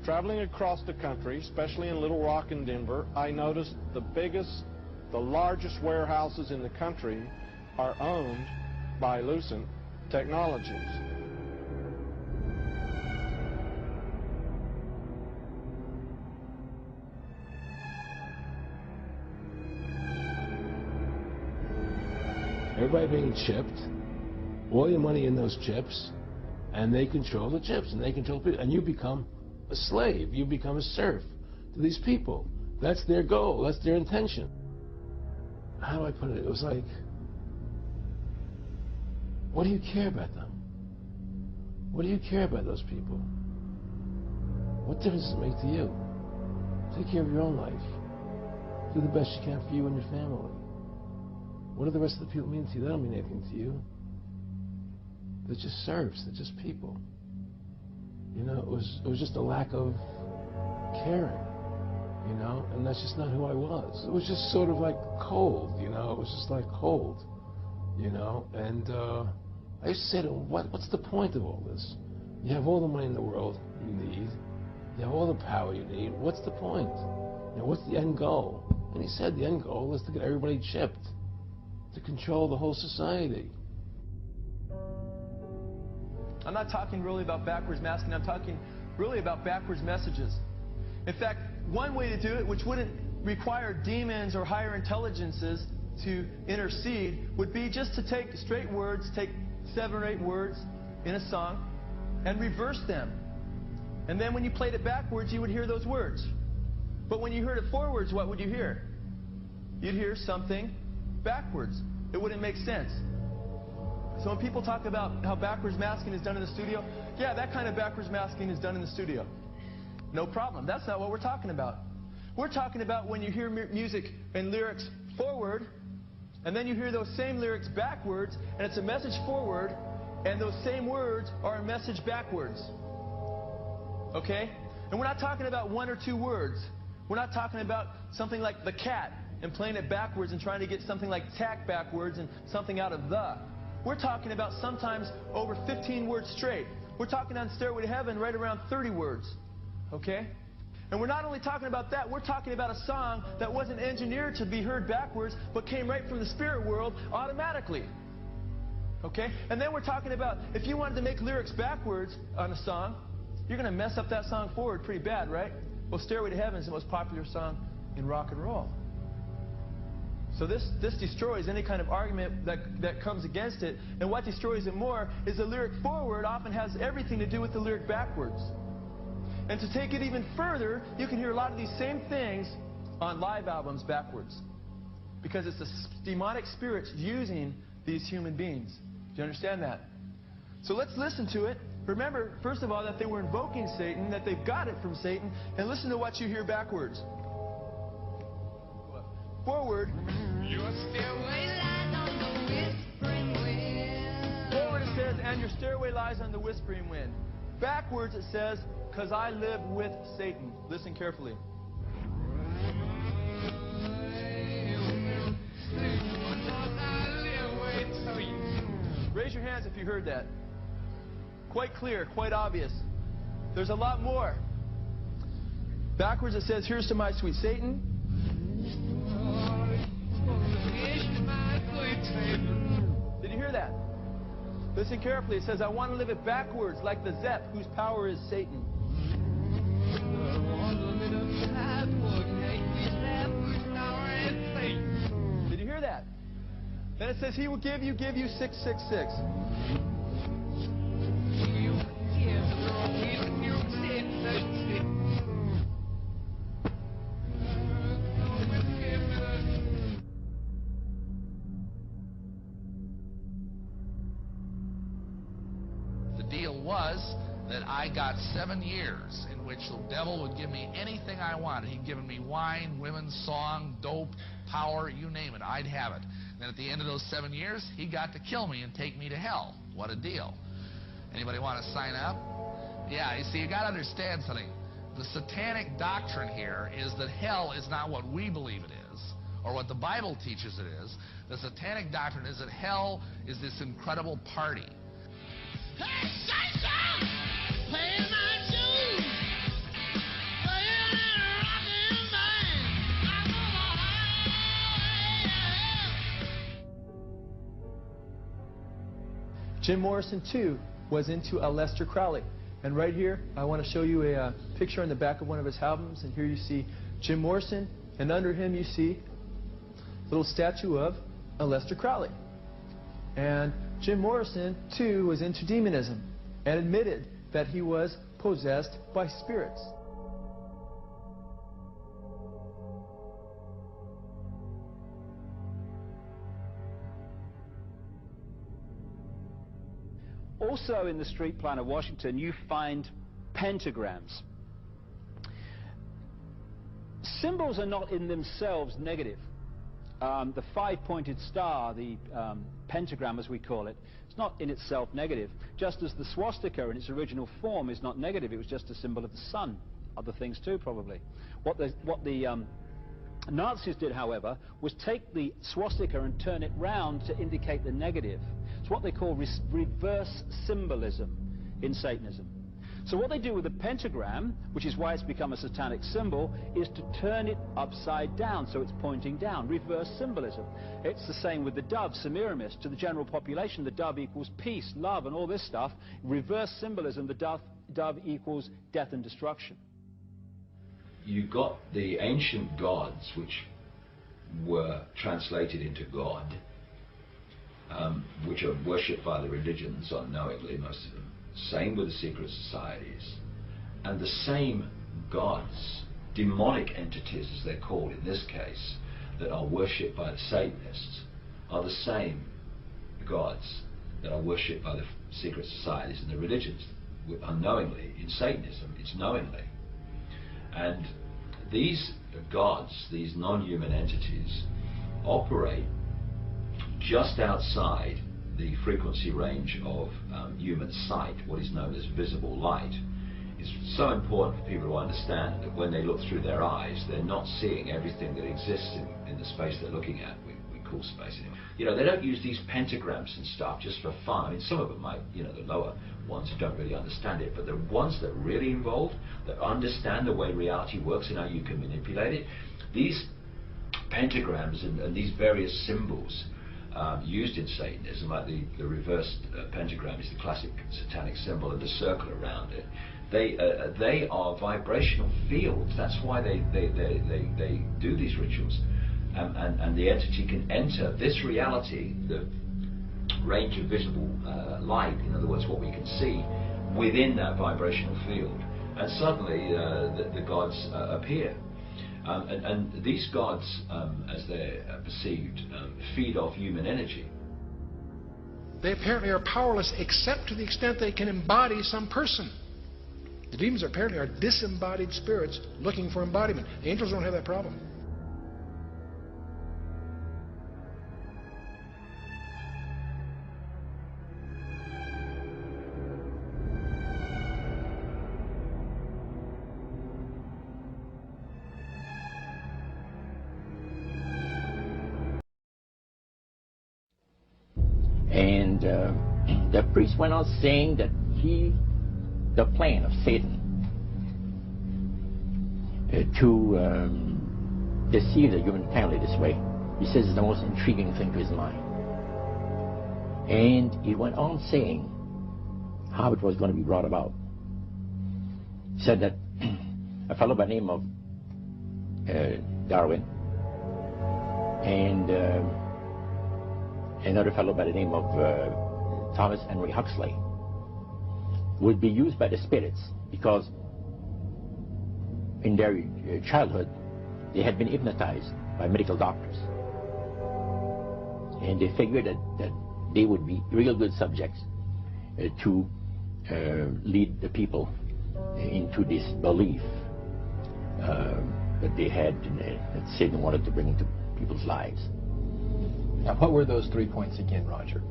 Traveling across the country, especially in Little Rock and Denver, I noticed the largest warehouses in the country are owned by Lucent Technologies.
Everybody being chipped, all your money in those chips, and they control the chips, and they control people, and you become a slave, you become a serf to these people. That's their goal, that's their intention. How do I put it? It was like, what do you care about them? What do you care about those people? What difference does it make to you? Take care of your own life. Do the best you can for you and your family. What do the rest of the people mean to you? They don't mean anything to you. They're just serfs. They're just people. You know, it was just a lack of caring, you know, and that's just not who I was. It was just sort of like cold, you know. It was just like cold, you know. And I used to say to him, what's the point of all this? You have all the money in the world you need. You have all the power you need. What's the point? You know, what's the end goal? And he said the end goal is to get everybody chipped, to control the whole society.
I'm not talking really about backwards masking. I'm talking really about backwards messages. In fact, one way to do it, which wouldn't require demons or higher intelligences to intercede, would be just to take straight words, take 7 or 8 words in a song, and reverse them. And then when you played it backwards, you would hear those words. But when you heard it forwards, what would you hear? You'd hear something backwards. It wouldn't make sense. So when people talk about how backwards masking is done in the studio, yeah, that kind of backwards masking is done in the studio. No problem. That's not what we're talking about. We're talking about when you hear music and lyrics forward, and then you hear those same lyrics backwards, and it's a message forward, and those same words are a message backwards. Okay? And we're not talking about 1 or 2 words. We're not talking about something like the cat and playing it backwards and trying to get something like tack backwards and something out of the. We're talking about sometimes over 15 words straight. We're talking on Stairway to Heaven right around 30 words. Okay? And we're not only talking about that, we're talking about a song that wasn't engineered to be heard backwards, but came right from the spirit world automatically. Okay? And then we're talking about if you wanted to make lyrics backwards on a song, you're going to mess up that song forward pretty bad, right? Well, Stairway to Heaven is the most popular song in rock and roll. So this destroys any kind of argument that comes against it. And what destroys it more is the lyric forward often has everything to do with the lyric backwards. And to take it even further, you can hear a lot of these same things on live albums backwards. Because it's the demonic spirits using these human beings. Do you understand that? So let's listen to it. Remember, first of all, that they were invoking Satan, that they've got it from Satan, and listen to what you hear backwards. Forward. Your stairway lies on the whispering wind. Forward it says, and your stairway lies on the whispering wind. Backwards it says, because I live with Satan. Listen carefully. Raise your hands if you heard that. Quite clear, quite obvious. There's a lot more. Backwards it says, here's to my sweet Satan. Did you hear that? Listen carefully. It says, I want to live it backwards, like the Zep, whose power is Satan. Did you hear that? Then it says, he will give you 666.
The deal was that I got 7 years in which the devil would give me anything I wanted. He'd given me wine, women, song, dope, power, you name it, I'd have it. And then at the end of those 7 years, he got to kill me and take me to hell. What a deal. Anybody want to sign up? Yeah, you see, you got to understand something. The satanic doctrine here is that hell is not what we believe it is, or what the Bible teaches it is. The satanic doctrine is that hell is this incredible party.
Hey, Satan! Play my shoes! Playing in a rockin' band! I'm on the highway!
Jim Morrison, too, was into Aleister Crowley. And right here, I want to show you a picture on the back of one of his albums. And here you see Jim Morrison, and under him you see a little statue of Aleister Crowley. And Jim Morrison, too, was into demonism and admitted that he was possessed by spirits.
Also in the street plan of Washington, you find pentagrams. Symbols are not in themselves negative. The five-pointed star, the pentagram as we call it, it's not in itself negative. Just as the swastika in its original form is not negative, it was just a symbol of the sun. Other things too, probably. What the Nazis did, however, was take the swastika and turn it round to indicate the negative. It's what they call reverse symbolism in Satanism. So what they do with the pentagram, which is why it's become a satanic symbol, is to turn it upside down, so it's pointing down. Reverse symbolism. It's the same with the dove, Semiramis. To the general population, the dove equals peace, love, and all this stuff. Reverse symbolism, the dove equals death and destruction.
You got the ancient gods, which were translated into God, which are worshipped by the religions unknowingly, most of them. Same with the secret societies. And the same gods, demonic entities as they're called in this case, that are worshipped by the Satanists, are the same gods that are worshipped by the secret societies and the religions. Unknowingly, in Satanism, it's knowingly. And these gods, these non-human entities, operate just outside the frequency range of human sight, what is known as visible light. It's so important for people to understand that when they look through their eyes, they're not seeing everything that exists in the space they're looking at. We call space anyway. You know, they don't use these pentagrams and stuff just for fun. I mean, some of them might, you know, the lower ones who don't really understand it, but the ones that are really involved, that understand the way reality works and how you can manipulate it, these pentagrams and these various symbols used in Satanism, like the reversed pentagram is the classic satanic symbol, and the circle around it. They are vibrational fields. That's why they do these rituals, and the entity can enter this reality, the range of visible light. In other words, what we can see within that vibrational field, and suddenly the gods appear. And these gods, as they're perceived, feed off human energy.
They apparently are powerless except to the extent they can embody some person. The demons apparently are disembodied spirits looking for embodiment. The angels don't have that problem.
And the priest went on saying that the plan of Satan to deceive the human family this way, he says, is the most intriguing thing to his mind. And he went on saying how it was going to be brought about. He said that a fellow by the name of Darwin and another fellow by the name of Thomas Henry Huxley would be used by the spirits because in their childhood they had been hypnotized by medical doctors, and they figured that they would be real good subjects to lead the people into this belief that they had, that Satan wanted to bring into people's lives.
Now, what were those 3 points again, Roger?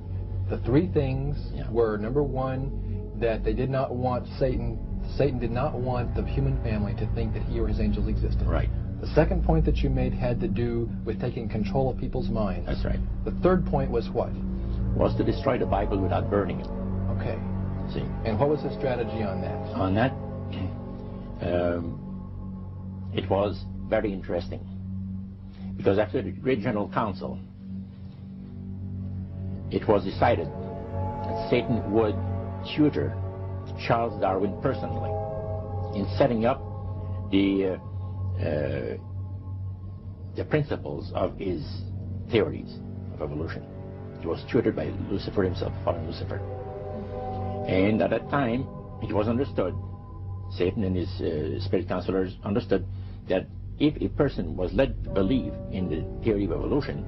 The 3 things were, number 1, that they did not want Satan did not want the human family to think that he or his angels existed.
Right.
The second point that you made had to do with taking control of people's minds.
That's right.
The third point was what?
Was to destroy the Bible without burning it.
Okay.
See.
And what was the strategy on that?
On that, it was very interesting. Because after the Great General Council, it was decided that Satan would tutor Charles Darwin personally in setting up the principles of his theories of evolution. He was tutored by Lucifer himself, fallen Lucifer. And at that time, it was understood, Satan and his spirit counselors understood, that if a person was led to believe in the theory of evolution,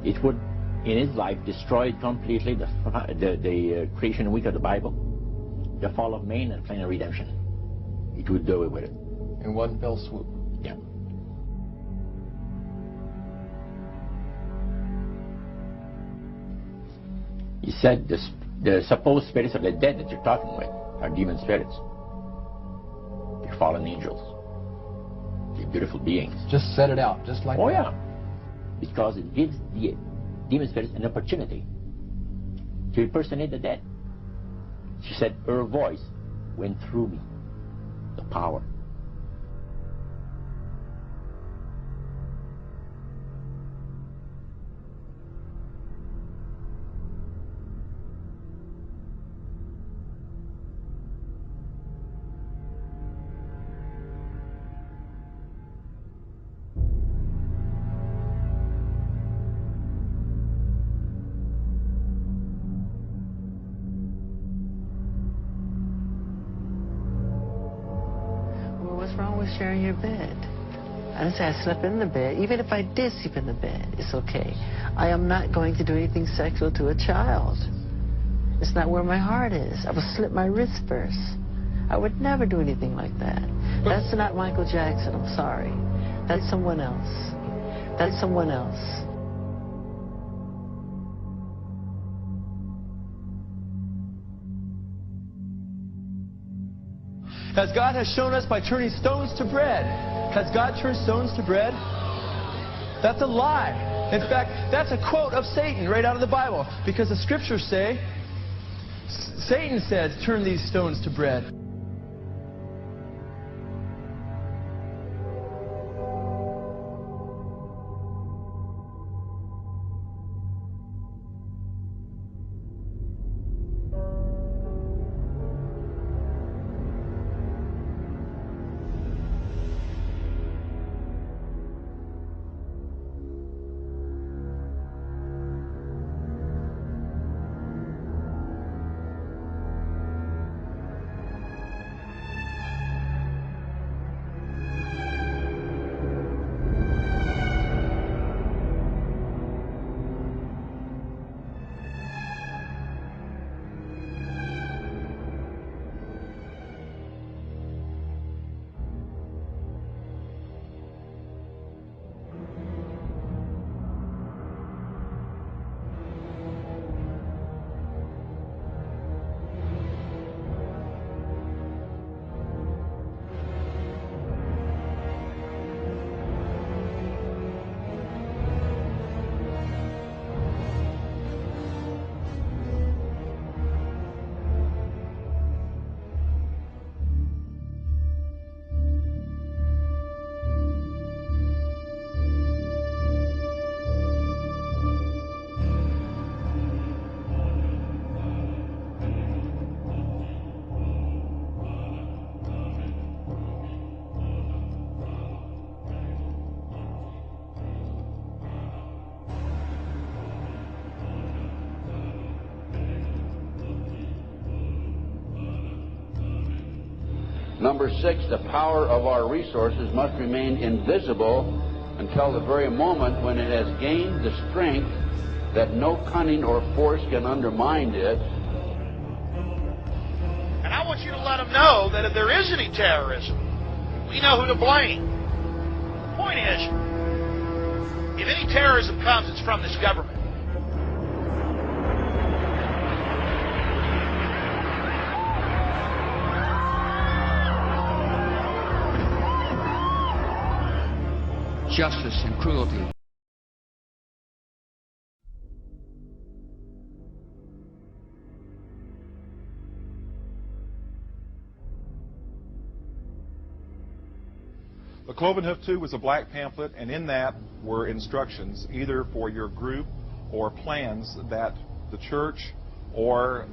it would, in his life, destroy completely the creation week of the Bible, the fall of man, and plan of redemption. It would do away with it.
In one fell swoop.
Yeah. He said the supposed spirits of the dead that you're talking with are demon spirits. They're fallen angels. They're beautiful beings.
Just set it out, just like that.
Oh, yeah. Because it gives the demon spirits an opportunity to impersonate the dead. She said, her voice went through me. The power.
Sharing your bed. I didn't say I slept in the bed. Even if I did sleep in the bed, it's okay. I am not going to do anything sexual to a child. It's not where my heart is. I would slit my wrist first. I would never do anything like that. That's not Michael Jackson. I'm sorry. That's someone else. That's someone else.
As God has shown us by turning stones to bread. Has God turned stones to bread? That's a lie. In fact, that's a quote of Satan right out of the Bible. Because the scriptures say, Satan says, turn these stones to bread.
Number 6, the power of our resources must remain invisible until the very moment when it has gained the strength that no cunning or force can undermine it.
And I want you to let them know that if there is any terrorism, we know who to blame. The point is, if any terrorism comes, it's from this government.
Justice and cruelty.
The Cloven Hoof 2 was a black pamphlet, and in that were instructions either for your group or plans that the church or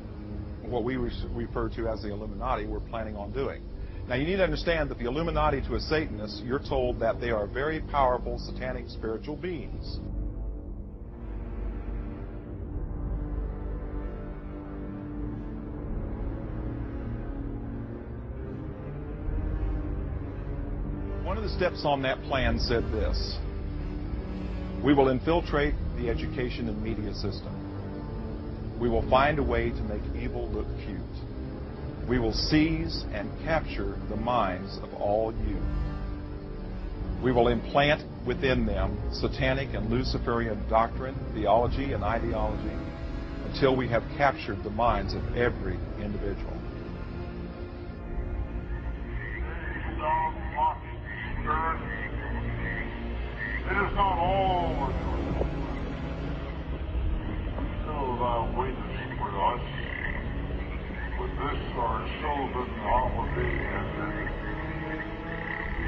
what we refer to as the Illuminati were planning on doing. Now you need to understand that the Illuminati, to a Satanist, you're told that they are very powerful satanic spiritual beings. One of the steps on that plan said this: we will infiltrate the education and media system. We will find a way to make evil look cute. We will seize and capture the minds of all youth. We will implant within them satanic and Luciferian doctrine, theology, and ideology until we have captured the minds of every individual.
It is not all we're doing. Still thou waitest with us. With this our sylvan holiday ended. We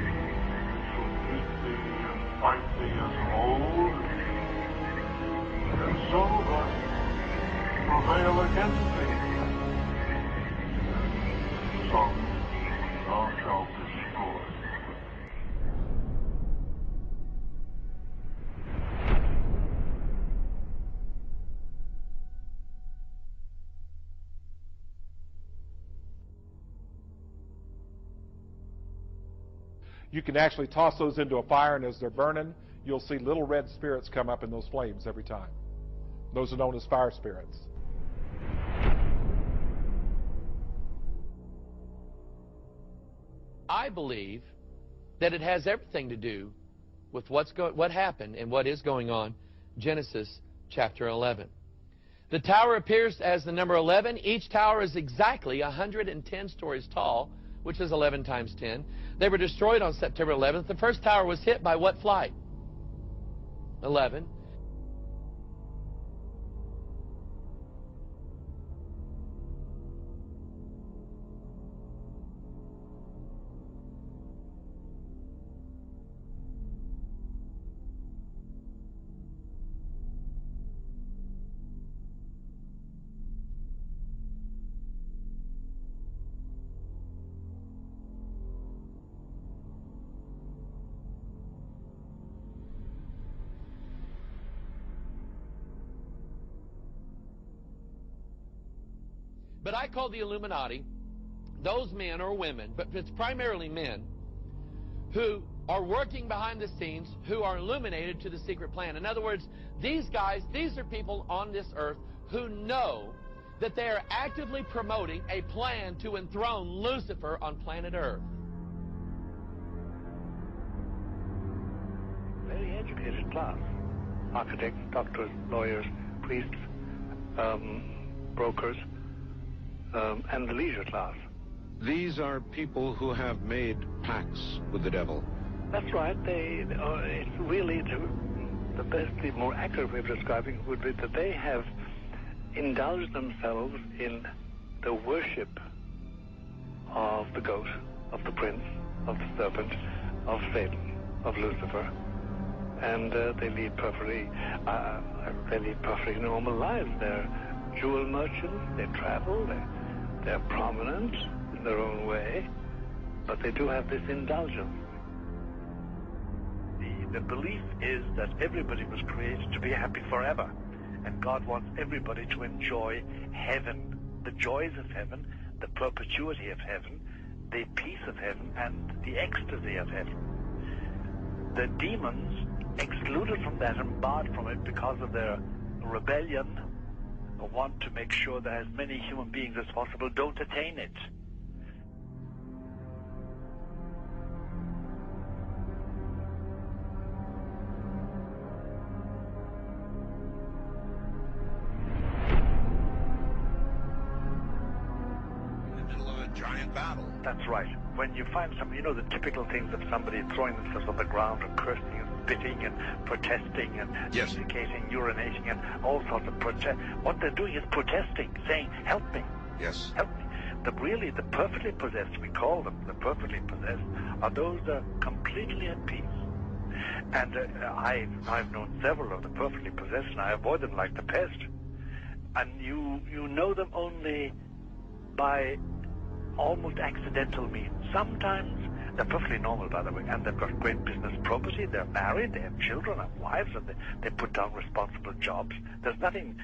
shall meet thee and fight thee as of old, and so thus prevail against thee. Some thou shalt destroy.
You can actually toss those into a fire, and as they're burning, you'll see little red spirits come up in those flames every time. Those are known as fire spirits.
I believe that it has everything to do with what happened and what is going on. Genesis chapter 11. The tower appears as the number 11. Each tower is exactly 110 stories tall, which is 11 times 10. They were destroyed on September 11th. The first tower was hit by what flight? 11. But I call the Illuminati those men or women, but it's primarily men, who are working behind the scenes, who are illuminated to the secret plan. In other words, these guys, these are people on this earth who know that they are actively promoting a plan to enthrone Lucifer on planet Earth.
Very educated class. Architects, doctors, lawyers, priests, brokers, and the leisure class.
These are people who have made pacts with the devil.
That's right. It's really the best, the more accurate way of describing it would be that they have indulged themselves in the worship of the goat, of the prince, of the serpent, of Satan, of Lucifer, and they lead perfectly normal lives. They're jewel merchants. They travel. They're prominent in their own way, but they do have this indulgence.
The belief is that everybody was created to be happy forever, and God wants everybody to enjoy heaven, the joys of heaven, the perpetuity of heaven,
the peace of heaven and the ecstasy of heaven. The demons, excluded from that and barred from it because of their rebellion, want to make sure that as many human beings as possible don't attain it.
Giant battle.
That's right. When you find some, the typical things of somebody throwing themselves on the ground and cursing and spitting and protesting and defecating, urinating and all sorts of protest. What they're doing is protesting, saying, help me.
Yes.
Help me. The perfectly possessed, we call them the perfectly possessed, are those that are completely at peace. And I've known several of the perfectly possessed, and I avoid them like the pest. And you know them only by almost accidental means. Sometimes they're perfectly normal, by the way, and they've got great business property, they're married, they have children and wives, and they put down responsible jobs. There's nothing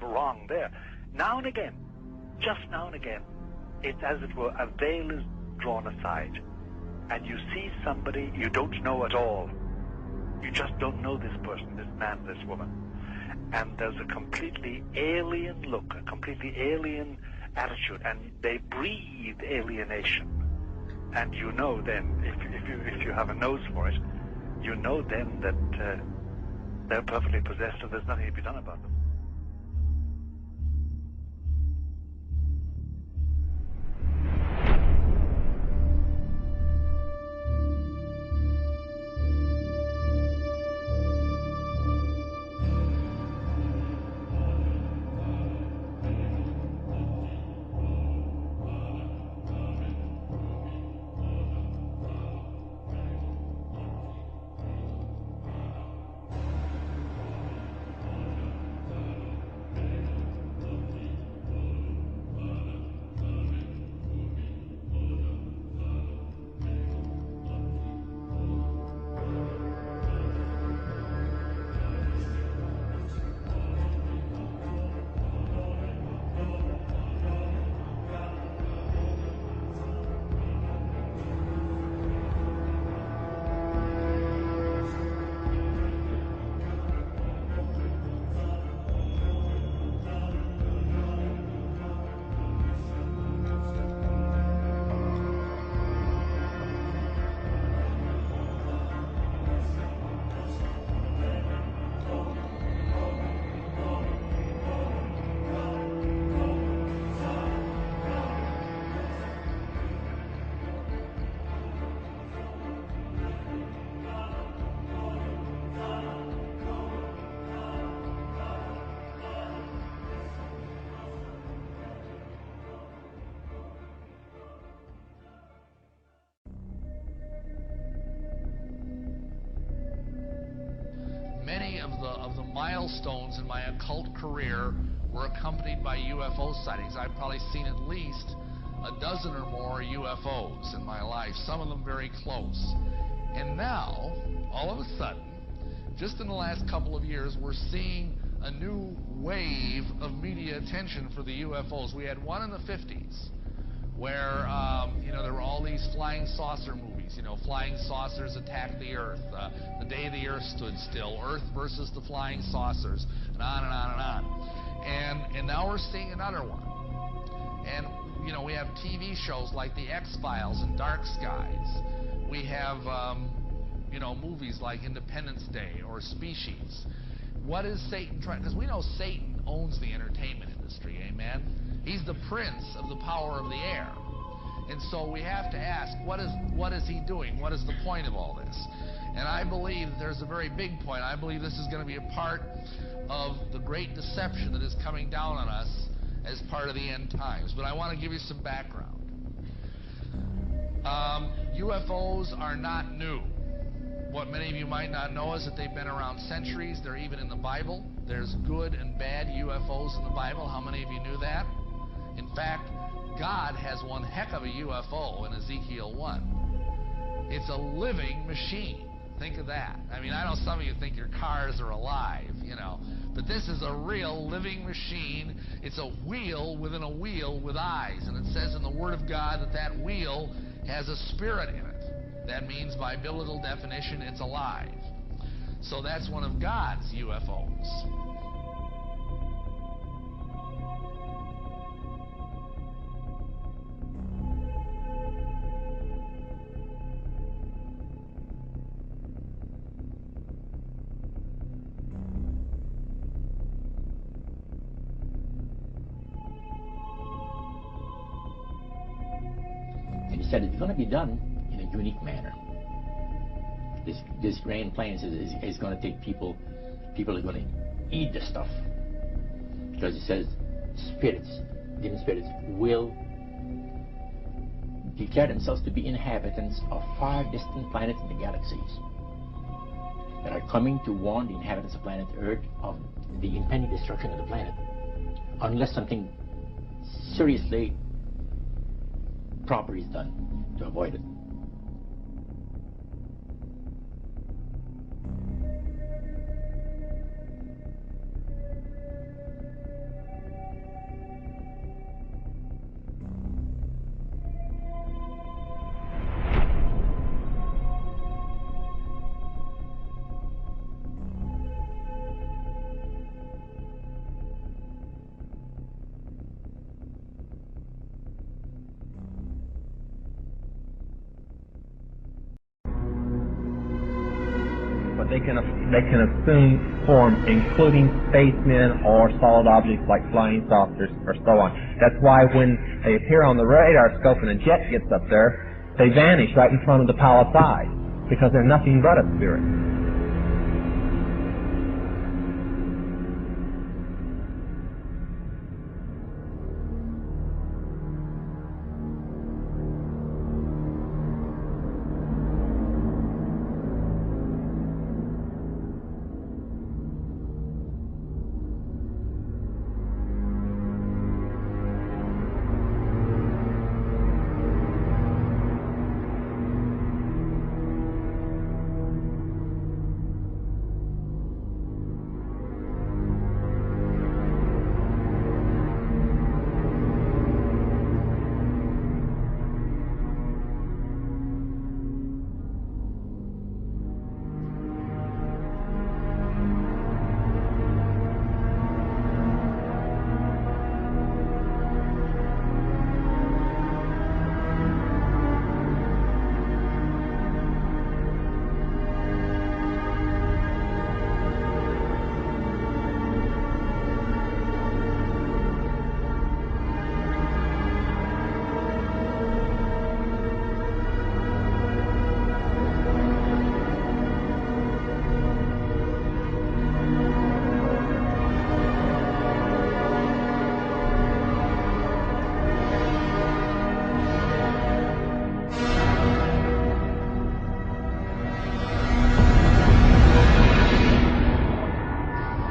wrong there. Now and again, just now and again, it's as it were, a veil is drawn aside, and you see somebody you don't know at all. You just don't know this person, this man, this woman. And there's a completely alien look, a completely alien attitude, and they breathe alienation. And you know then, if you have a nose for it, you know then that they're perfectly possessed and there's nothing to be done about them.
Many of the milestones in my occult career were accompanied by UFO sightings. I've probably seen at least a dozen or more UFOs in my life, some of them very close. And now, all of a sudden, just in the last couple of years, we're seeing a new wave of media attention for the UFOs. We had one in the 50s where, there were all these flying saucer movies, flying saucers attack the Earth, the day the Earth stood still, Earth versus the flying saucers, and on and on and on. And now we're seeing another one. And, we have TV shows like The X-Files and Dark Skies. We have, movies like Independence Day or Species. What is Satan trying? Because we know Satan owns the entertainment industry, amen? He's the prince of the power of the air. And so we have to ask, what is he doing? What is the point of all this? And I believe there's a very big point. I believe this is going to be a part of the great deception that is coming down on us as part of the end times. But I want to give you some background. UFOs are not new. What many of you might not know is that they've been around centuries. They're even in the Bible. There's good and bad UFOs in the Bible. How many of you knew that? In fact, God has one heck of a UFO in Ezekiel 1. It's a living machine. Think of that. I mean, I know some of you think your cars are alive, you know, but this is a real living machine. It's a wheel within a wheel with eyes, and it says in the Word of God that that wheel has a spirit in it. That means, by biblical definition, it's alive. So that's one of God's UFOs.
And he said it's going to be done in a unique manner. This grand plan is going to take people are going to eat the stuff. Because it says spirits, demon spirits, will declare themselves to be inhabitants of far distant planets in the galaxies that are coming to warn the inhabitants of planet Earth of the impending destruction of the planet, unless something seriously proper is done to avoid it.
They can assume form, including spacemen or solid objects like flying saucers or so on. That's why when they appear on the radar scope and a jet gets up there, they vanish right in front of the palisade because they're nothing but a spirit.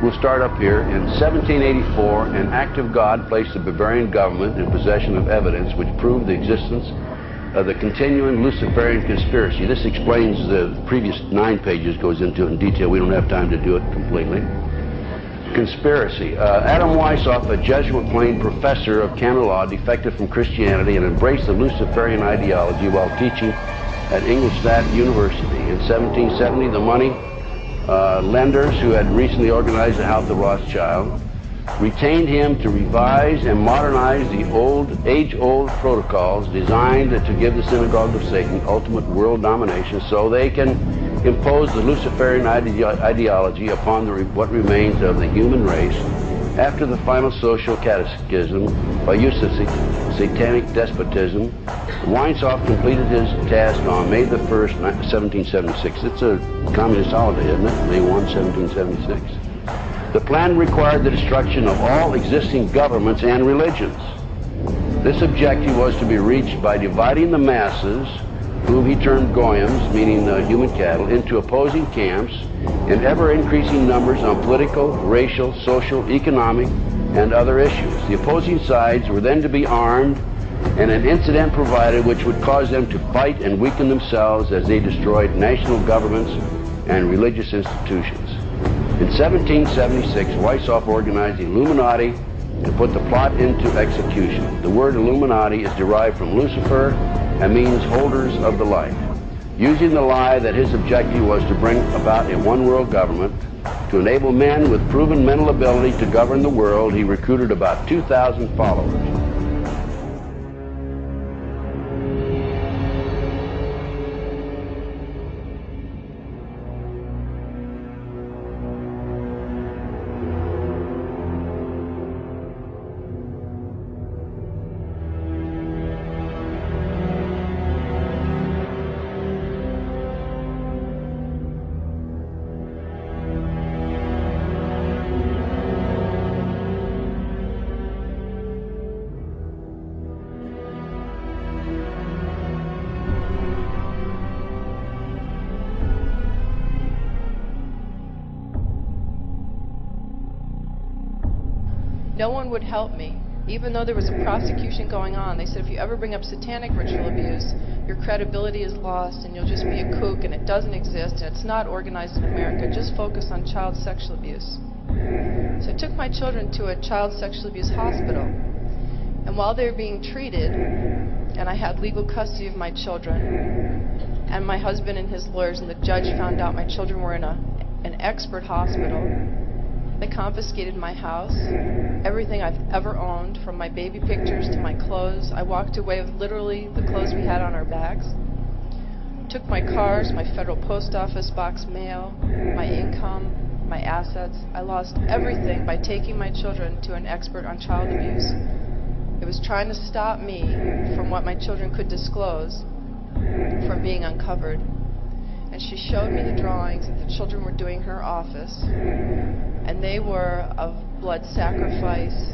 We'll start up here. In 1784, an act of God placed the Bavarian government in possession of evidence which proved the existence of the continuing Luciferian conspiracy. This explains the previous 9 pages, goes into it in detail. We don't have time to do it completely. Conspiracy. Adam Weishaupt, a Jesuit-trained professor of canon law, defected from Christianity and embraced the Luciferian ideology while teaching at Ingolstadt University. In 1770, the money lenders who had recently organized the House of Rothschild retained him to revise and modernize the age-old protocols designed to give the synagogue of Satan ultimate world domination so they can impose the Luciferian ideology upon what remains of the human race after the final social cataclysm by use of satanic despotism. Weishaupt completed his task on May the 1st, 1776. It's a communist holiday, isn't it? May 1, 1776. The plan required the destruction of all existing governments and religions. This objective was to be reached by dividing the masses, whom he termed goyim, meaning human cattle, into opposing camps in ever-increasing numbers on political, racial, social, economic, and other issues. The opposing sides were then to be armed, and an incident provided which would cause them to fight and weaken themselves as they destroyed national governments and religious institutions. In 1776, Weishaupt organized the Illuminati and put the plot into execution. The word Illuminati is derived from Lucifer and means holders of the light. Using the lie that his objective was to bring about a one-world government, to enable men with proven mental ability to govern the world, he recruited about 2,000 followers.
No one would help me. Even though there was a prosecution going on, they said if you ever bring up satanic ritual abuse, your credibility is lost and you'll just be a kook and it doesn't exist and it's not organized in America. Just focus on child sexual abuse. So I took my children to a child sexual abuse hospital. And while they were being treated, and I had legal custody of my children, and my husband and his lawyers and the judge found out my children were in an expert hospital, they confiscated my house, everything I've ever owned, from my baby pictures to my clothes. I walked away with literally the clothes we had on our backs. Took my cars, my federal post office box mail, my income, my assets. I lost everything by taking my children to an expert on child abuse. It was trying to stop me from what my children could disclose from being uncovered. And she showed me the drawings that the children were doing in her office. And they were of blood sacrifice,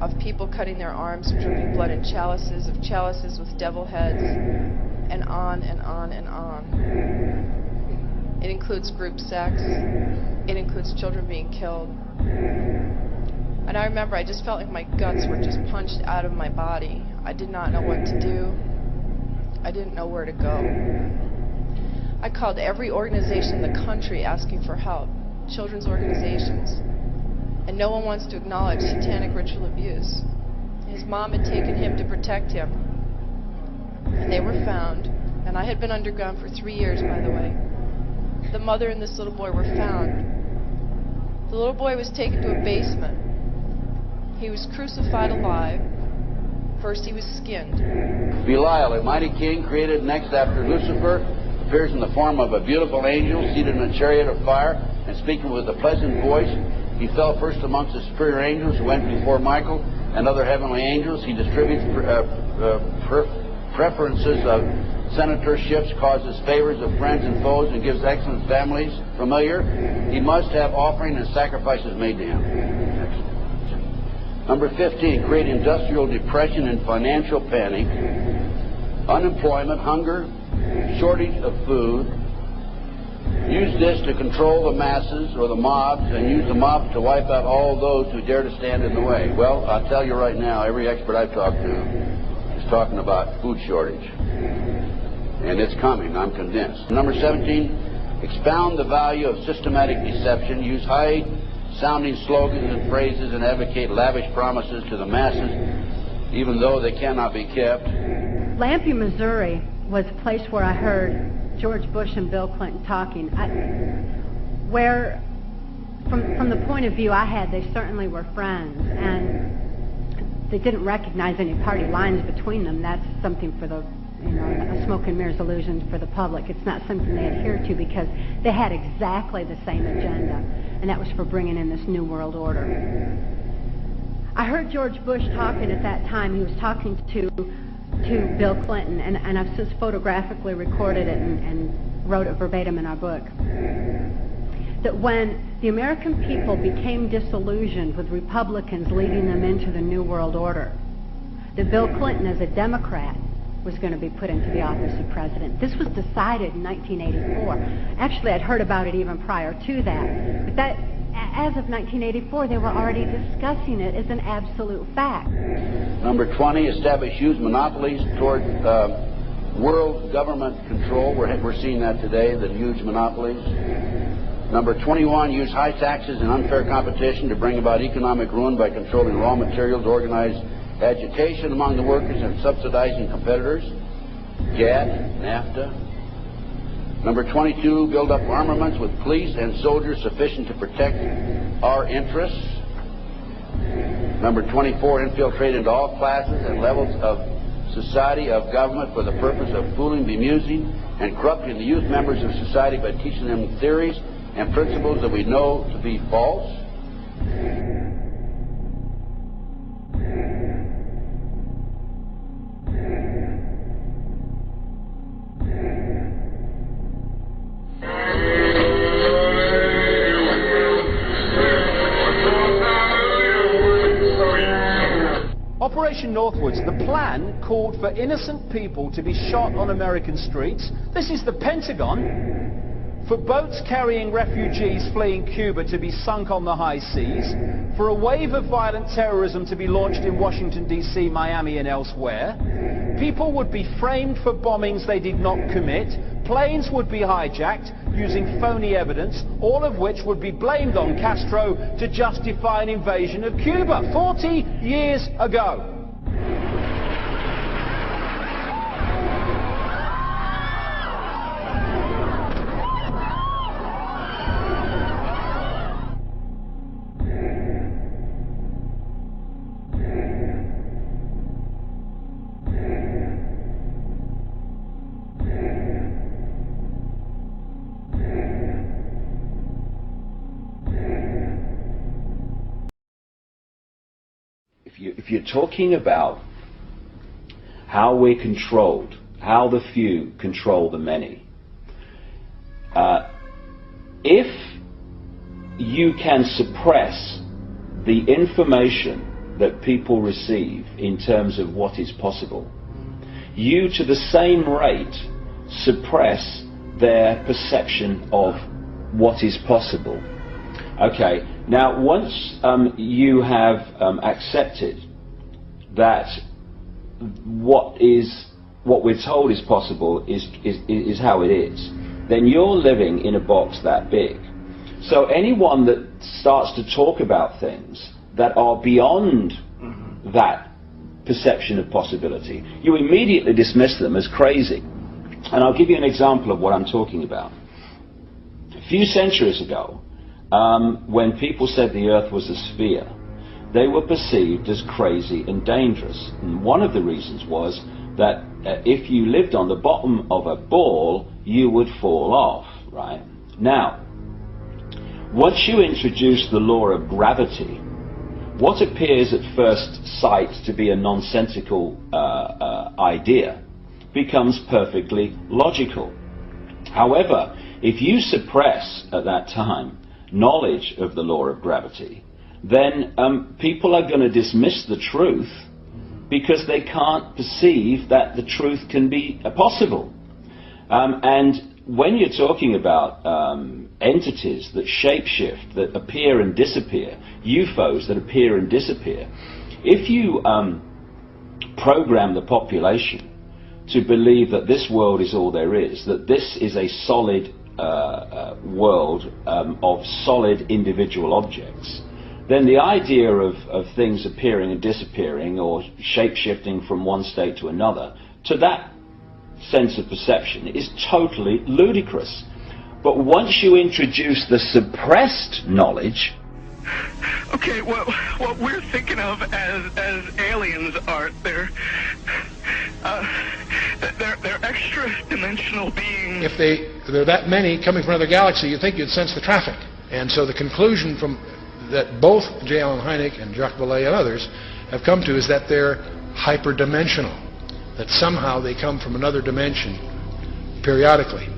of people cutting their arms, dripping blood in chalices, of chalices with devil heads, and on and on and on. It includes group sex. It includes children being killed. And I remember I just felt like my guts were just punched out of my body. I did not know what to do. I didn't know where to go. I called every organization in the country asking for help, children's organizations, and no one wants to acknowledge satanic ritual abuse. His mom had taken him to protect him, and they were found, and I had been underground for 3 years, by the way. The mother and this little boy were found. The little boy was taken to a basement. He was crucified alive. First he was skinned.
Belial, a mighty king created next after Lucifer, appears in the form of a beautiful angel seated in a chariot of fire and speaking with a pleasant voice. He fell first amongst the superior angels who went before Michael and other heavenly angels. He distributes preferences of senatorships, causes favors of friends and foes, and gives excellent families. Familiar, he must have offering and sacrifices made to him. Number 15, create industrial depression and financial panic, unemployment, hunger, shortage of food. Use this to control the masses or the mobs, and use the mobs to wipe out all those who dare to stand in the way. Well, I'll tell you right now, every expert I've talked to is talking about food shortage. And it's coming, I'm convinced. Number 17, expound the value of systematic deception. Use high-sounding slogans and phrases and advocate lavish promises to the masses, even though they cannot be kept.
Lampe, Missouri was a place where I heard George Bush and Bill Clinton talking. Where, from the point of view I had, they certainly were friends, and they didn't recognize any party lines between them. That's something for the, a smoke and mirrors illusion for the public. It's not something they adhere to because they had exactly the same agenda, and that was for bringing in this New World Order. I heard George Bush talking at that time. He was talking to Bill Clinton, and I've since photographically recorded it and wrote it verbatim in our book, that when the American people became disillusioned with Republicans leading them into the New World Order, that Bill Clinton, as a Democrat, was going to be put into the office of president. This was decided in 1984. Actually, I'd heard about it even prior to that. But that, as of 1984, they were already discussing it as an absolute fact.
Number 20, establish huge monopolies toward world government control. We're seeing that today, the huge monopolies. Number 21, use high taxes and unfair competition to bring about economic ruin by controlling raw materials, organize agitation among the workers, and subsidizing competitors. GATT, NAFTA. Number 22, build up armaments with police and soldiers sufficient to protect our interests. Number 24, infiltrate into all classes and levels of society, of government, for the purpose of fooling, bemusing, and corrupting the youth members of society by teaching them theories and principles that we know to be false.
Operation Northwoods, the plan called for innocent people to be shot on American streets. This is the Pentagon. For boats carrying refugees fleeing Cuba to be sunk on the high seas. For a wave of violent terrorism to be launched in Washington, D.C., Miami, and elsewhere. People would be framed for bombings they did not commit. Planes would be hijacked using phony evidence, all of which would be blamed on Castro to justify an invasion of Cuba 40 years ago.
If you're talking about how we're controlled, how the few control the many, if you can suppress the information that people receive in terms of what is possible, you to the same rate suppress their perception of what is possible. Okay, now once you have accepted that what we're told is possible is how it is, then you're living in a box that big. So anyone that starts to talk about things that are beyond that perception of possibility, you immediately dismiss them as crazy. And I'll give you an example of what I'm talking about. A few centuries ago, when people said the earth was a sphere, they were perceived as crazy and dangerous. And one of the reasons was that if you lived on the bottom of a ball, you would fall off, right? Now, once you introduce the law of gravity, what appears at first sight to be a nonsensical idea becomes perfectly logical. However, if you suppress at that time knowledge of the law of gravity, then people are going to dismiss the truth because they can't perceive that the truth can be possible. And when you're talking about entities that shapeshift, that appear and disappear, UFOs that appear and disappear, if you program the population to believe that this world is all there is, that this is a solid world of solid individual objects, then the idea of things appearing and disappearing or shape-shifting from one state to another, to that sense of perception, is totally ludicrous. But once you introduce the suppressed knowledge...
Okay, what we're thinking of as aliens are, they're extra-dimensional beings.
If there are that many coming from another galaxy, you'd think you'd sense the traffic. And so the conclusion that both J. Allen Hynek and Jacques Vallée and others have come to is that they're hyperdimensional, that somehow they come from another dimension periodically.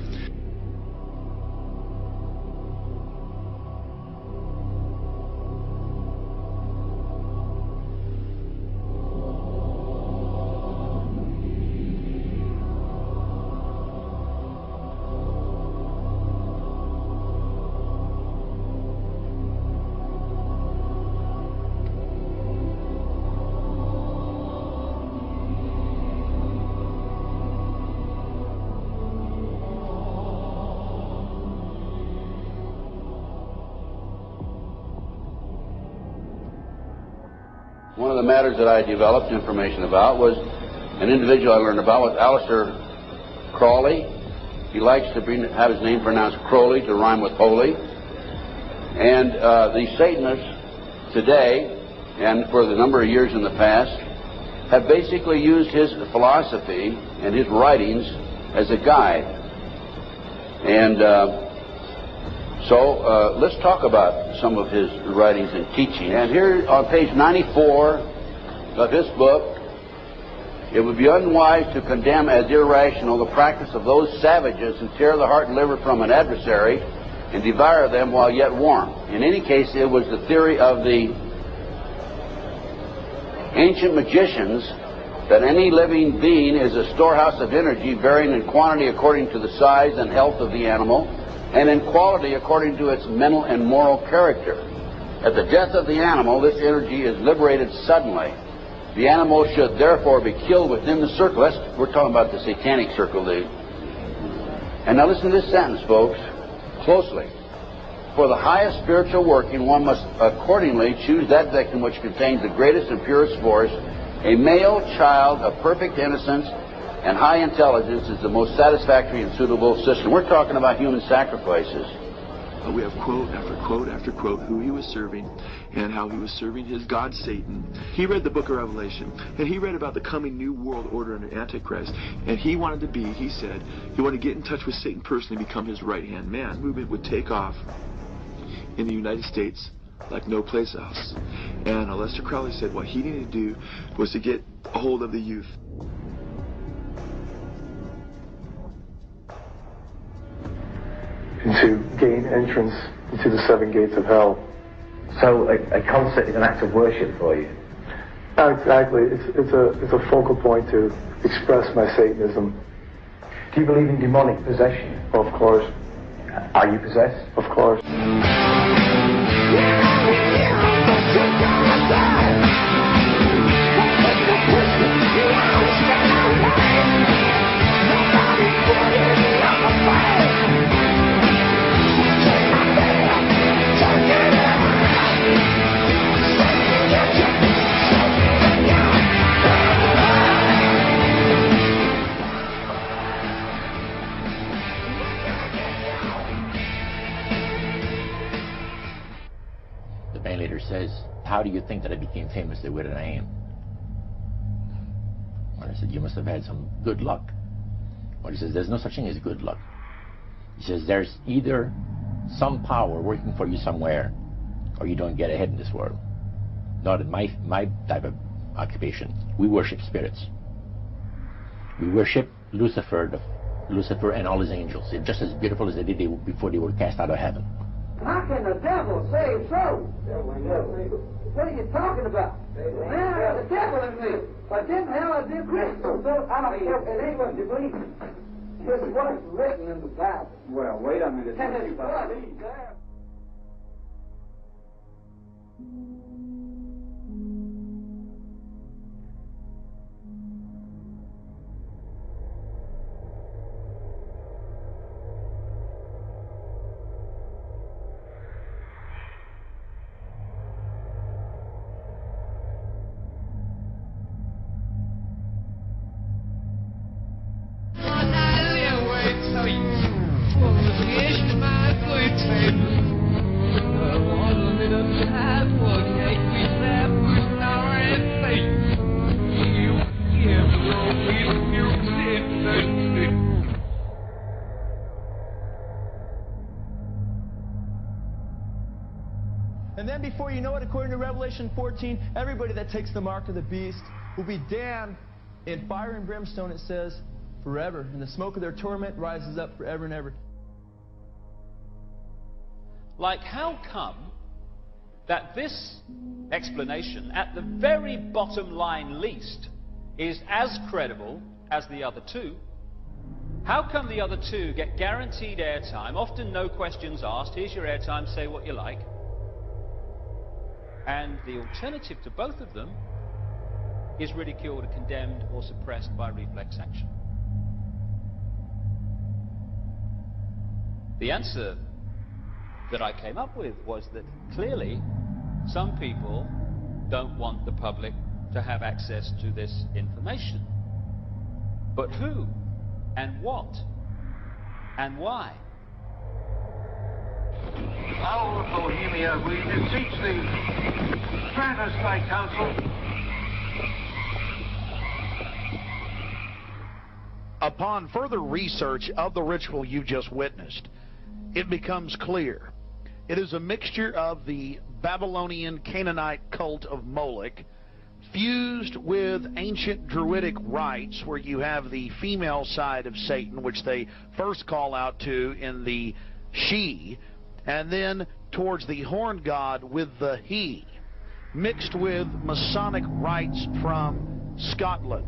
One of the matters that I developed information about was an individual I learned about was Aleister Crowley. He likes to have his name pronounced Crowley to rhyme with holy. And the Satanists today, and for the number of years in the past, have basically used his philosophy and his writings as a guide. And so let's talk about some of his writings and teaching. And here on page 94 of his book, it would be unwise to condemn as irrational the practice of those savages who tear the heart and liver from an adversary and devour them while yet warm. In any case, it was the theory of the ancient magicians that any living being is a storehouse of energy varying in quantity according to the size and health of the animal, and in quality according to its mental and moral character. At the death of the animal, this energy is liberated suddenly. The animal should therefore be killed within the circle. We're talking about the Satanic circle. And now listen to this sentence, folks, closely. For the highest spiritual working, one must accordingly choose that victim which contains the greatest and purest force. A male child of perfect innocence and high intelligence is the most satisfactory and suitable system. We're talking about human sacrifices.
We have quote after quote after quote who he was serving and how he was serving his god Satan. He read the book of Revelation, and he read about the coming new world order under Antichrist, and he wanted to be, he said, he wanted to get in touch with Satan personally and become his right-hand man. The movement would take off in the United States like no place else. And Aleister Crowley said what he needed to do was to get a hold of the youth.
And to gain entrance into the seven gates of hell.
So a concert is an act of worship for you?
Exactly. It's a focal point to express my Satanism.
Do you believe in demonic possession?
Of course.
Are you possessed?
Of course.
Says, how do you think that I became famous the way that I am? Well, I said, you must have had some good luck. Well, he says, there's no such thing as good luck. He says, there's either some power working for you somewhere, or you don't get ahead in this world. Not in my type of occupation. We worship spirits. We worship Lucifer and all his angels. They're just as beautiful as they did before they were cast out of heaven.
How can the devil save souls? What are you talking about? Man, the devil in me. I didn't hell, I did Christian. So I don't care. It ain't what you believe. It's what's written in the Bible. Well, wait a minute. And it's what he's there.
And then before you know it, according to Revelation 14, everybody that takes the mark of the beast will be damned in fire and brimstone, it says, forever. And the smoke of their torment rises up forever and ever.
Like, how come that this explanation, at the very bottom line least, is as credible as the other two? How come the other two get guaranteed airtime, often no questions asked, here's your airtime, say what you like, and the alternative to both of them is ridiculed, condemned, or suppressed by reflex action? The answer that I came up with was that clearly some people don't want the public to have access to this information. But who and what and why?
Our Bohemia, we beseech thee, grant us thy counsel.
Upon further research of the ritual you just witnessed, it becomes clear. It is a mixture of the Babylonian Canaanite cult of Moloch fused with ancient Druidic rites, where you have the female side of Satan, which they first call out to in the she, and then towards the horn god with the he, mixed with Masonic rites from Scotland.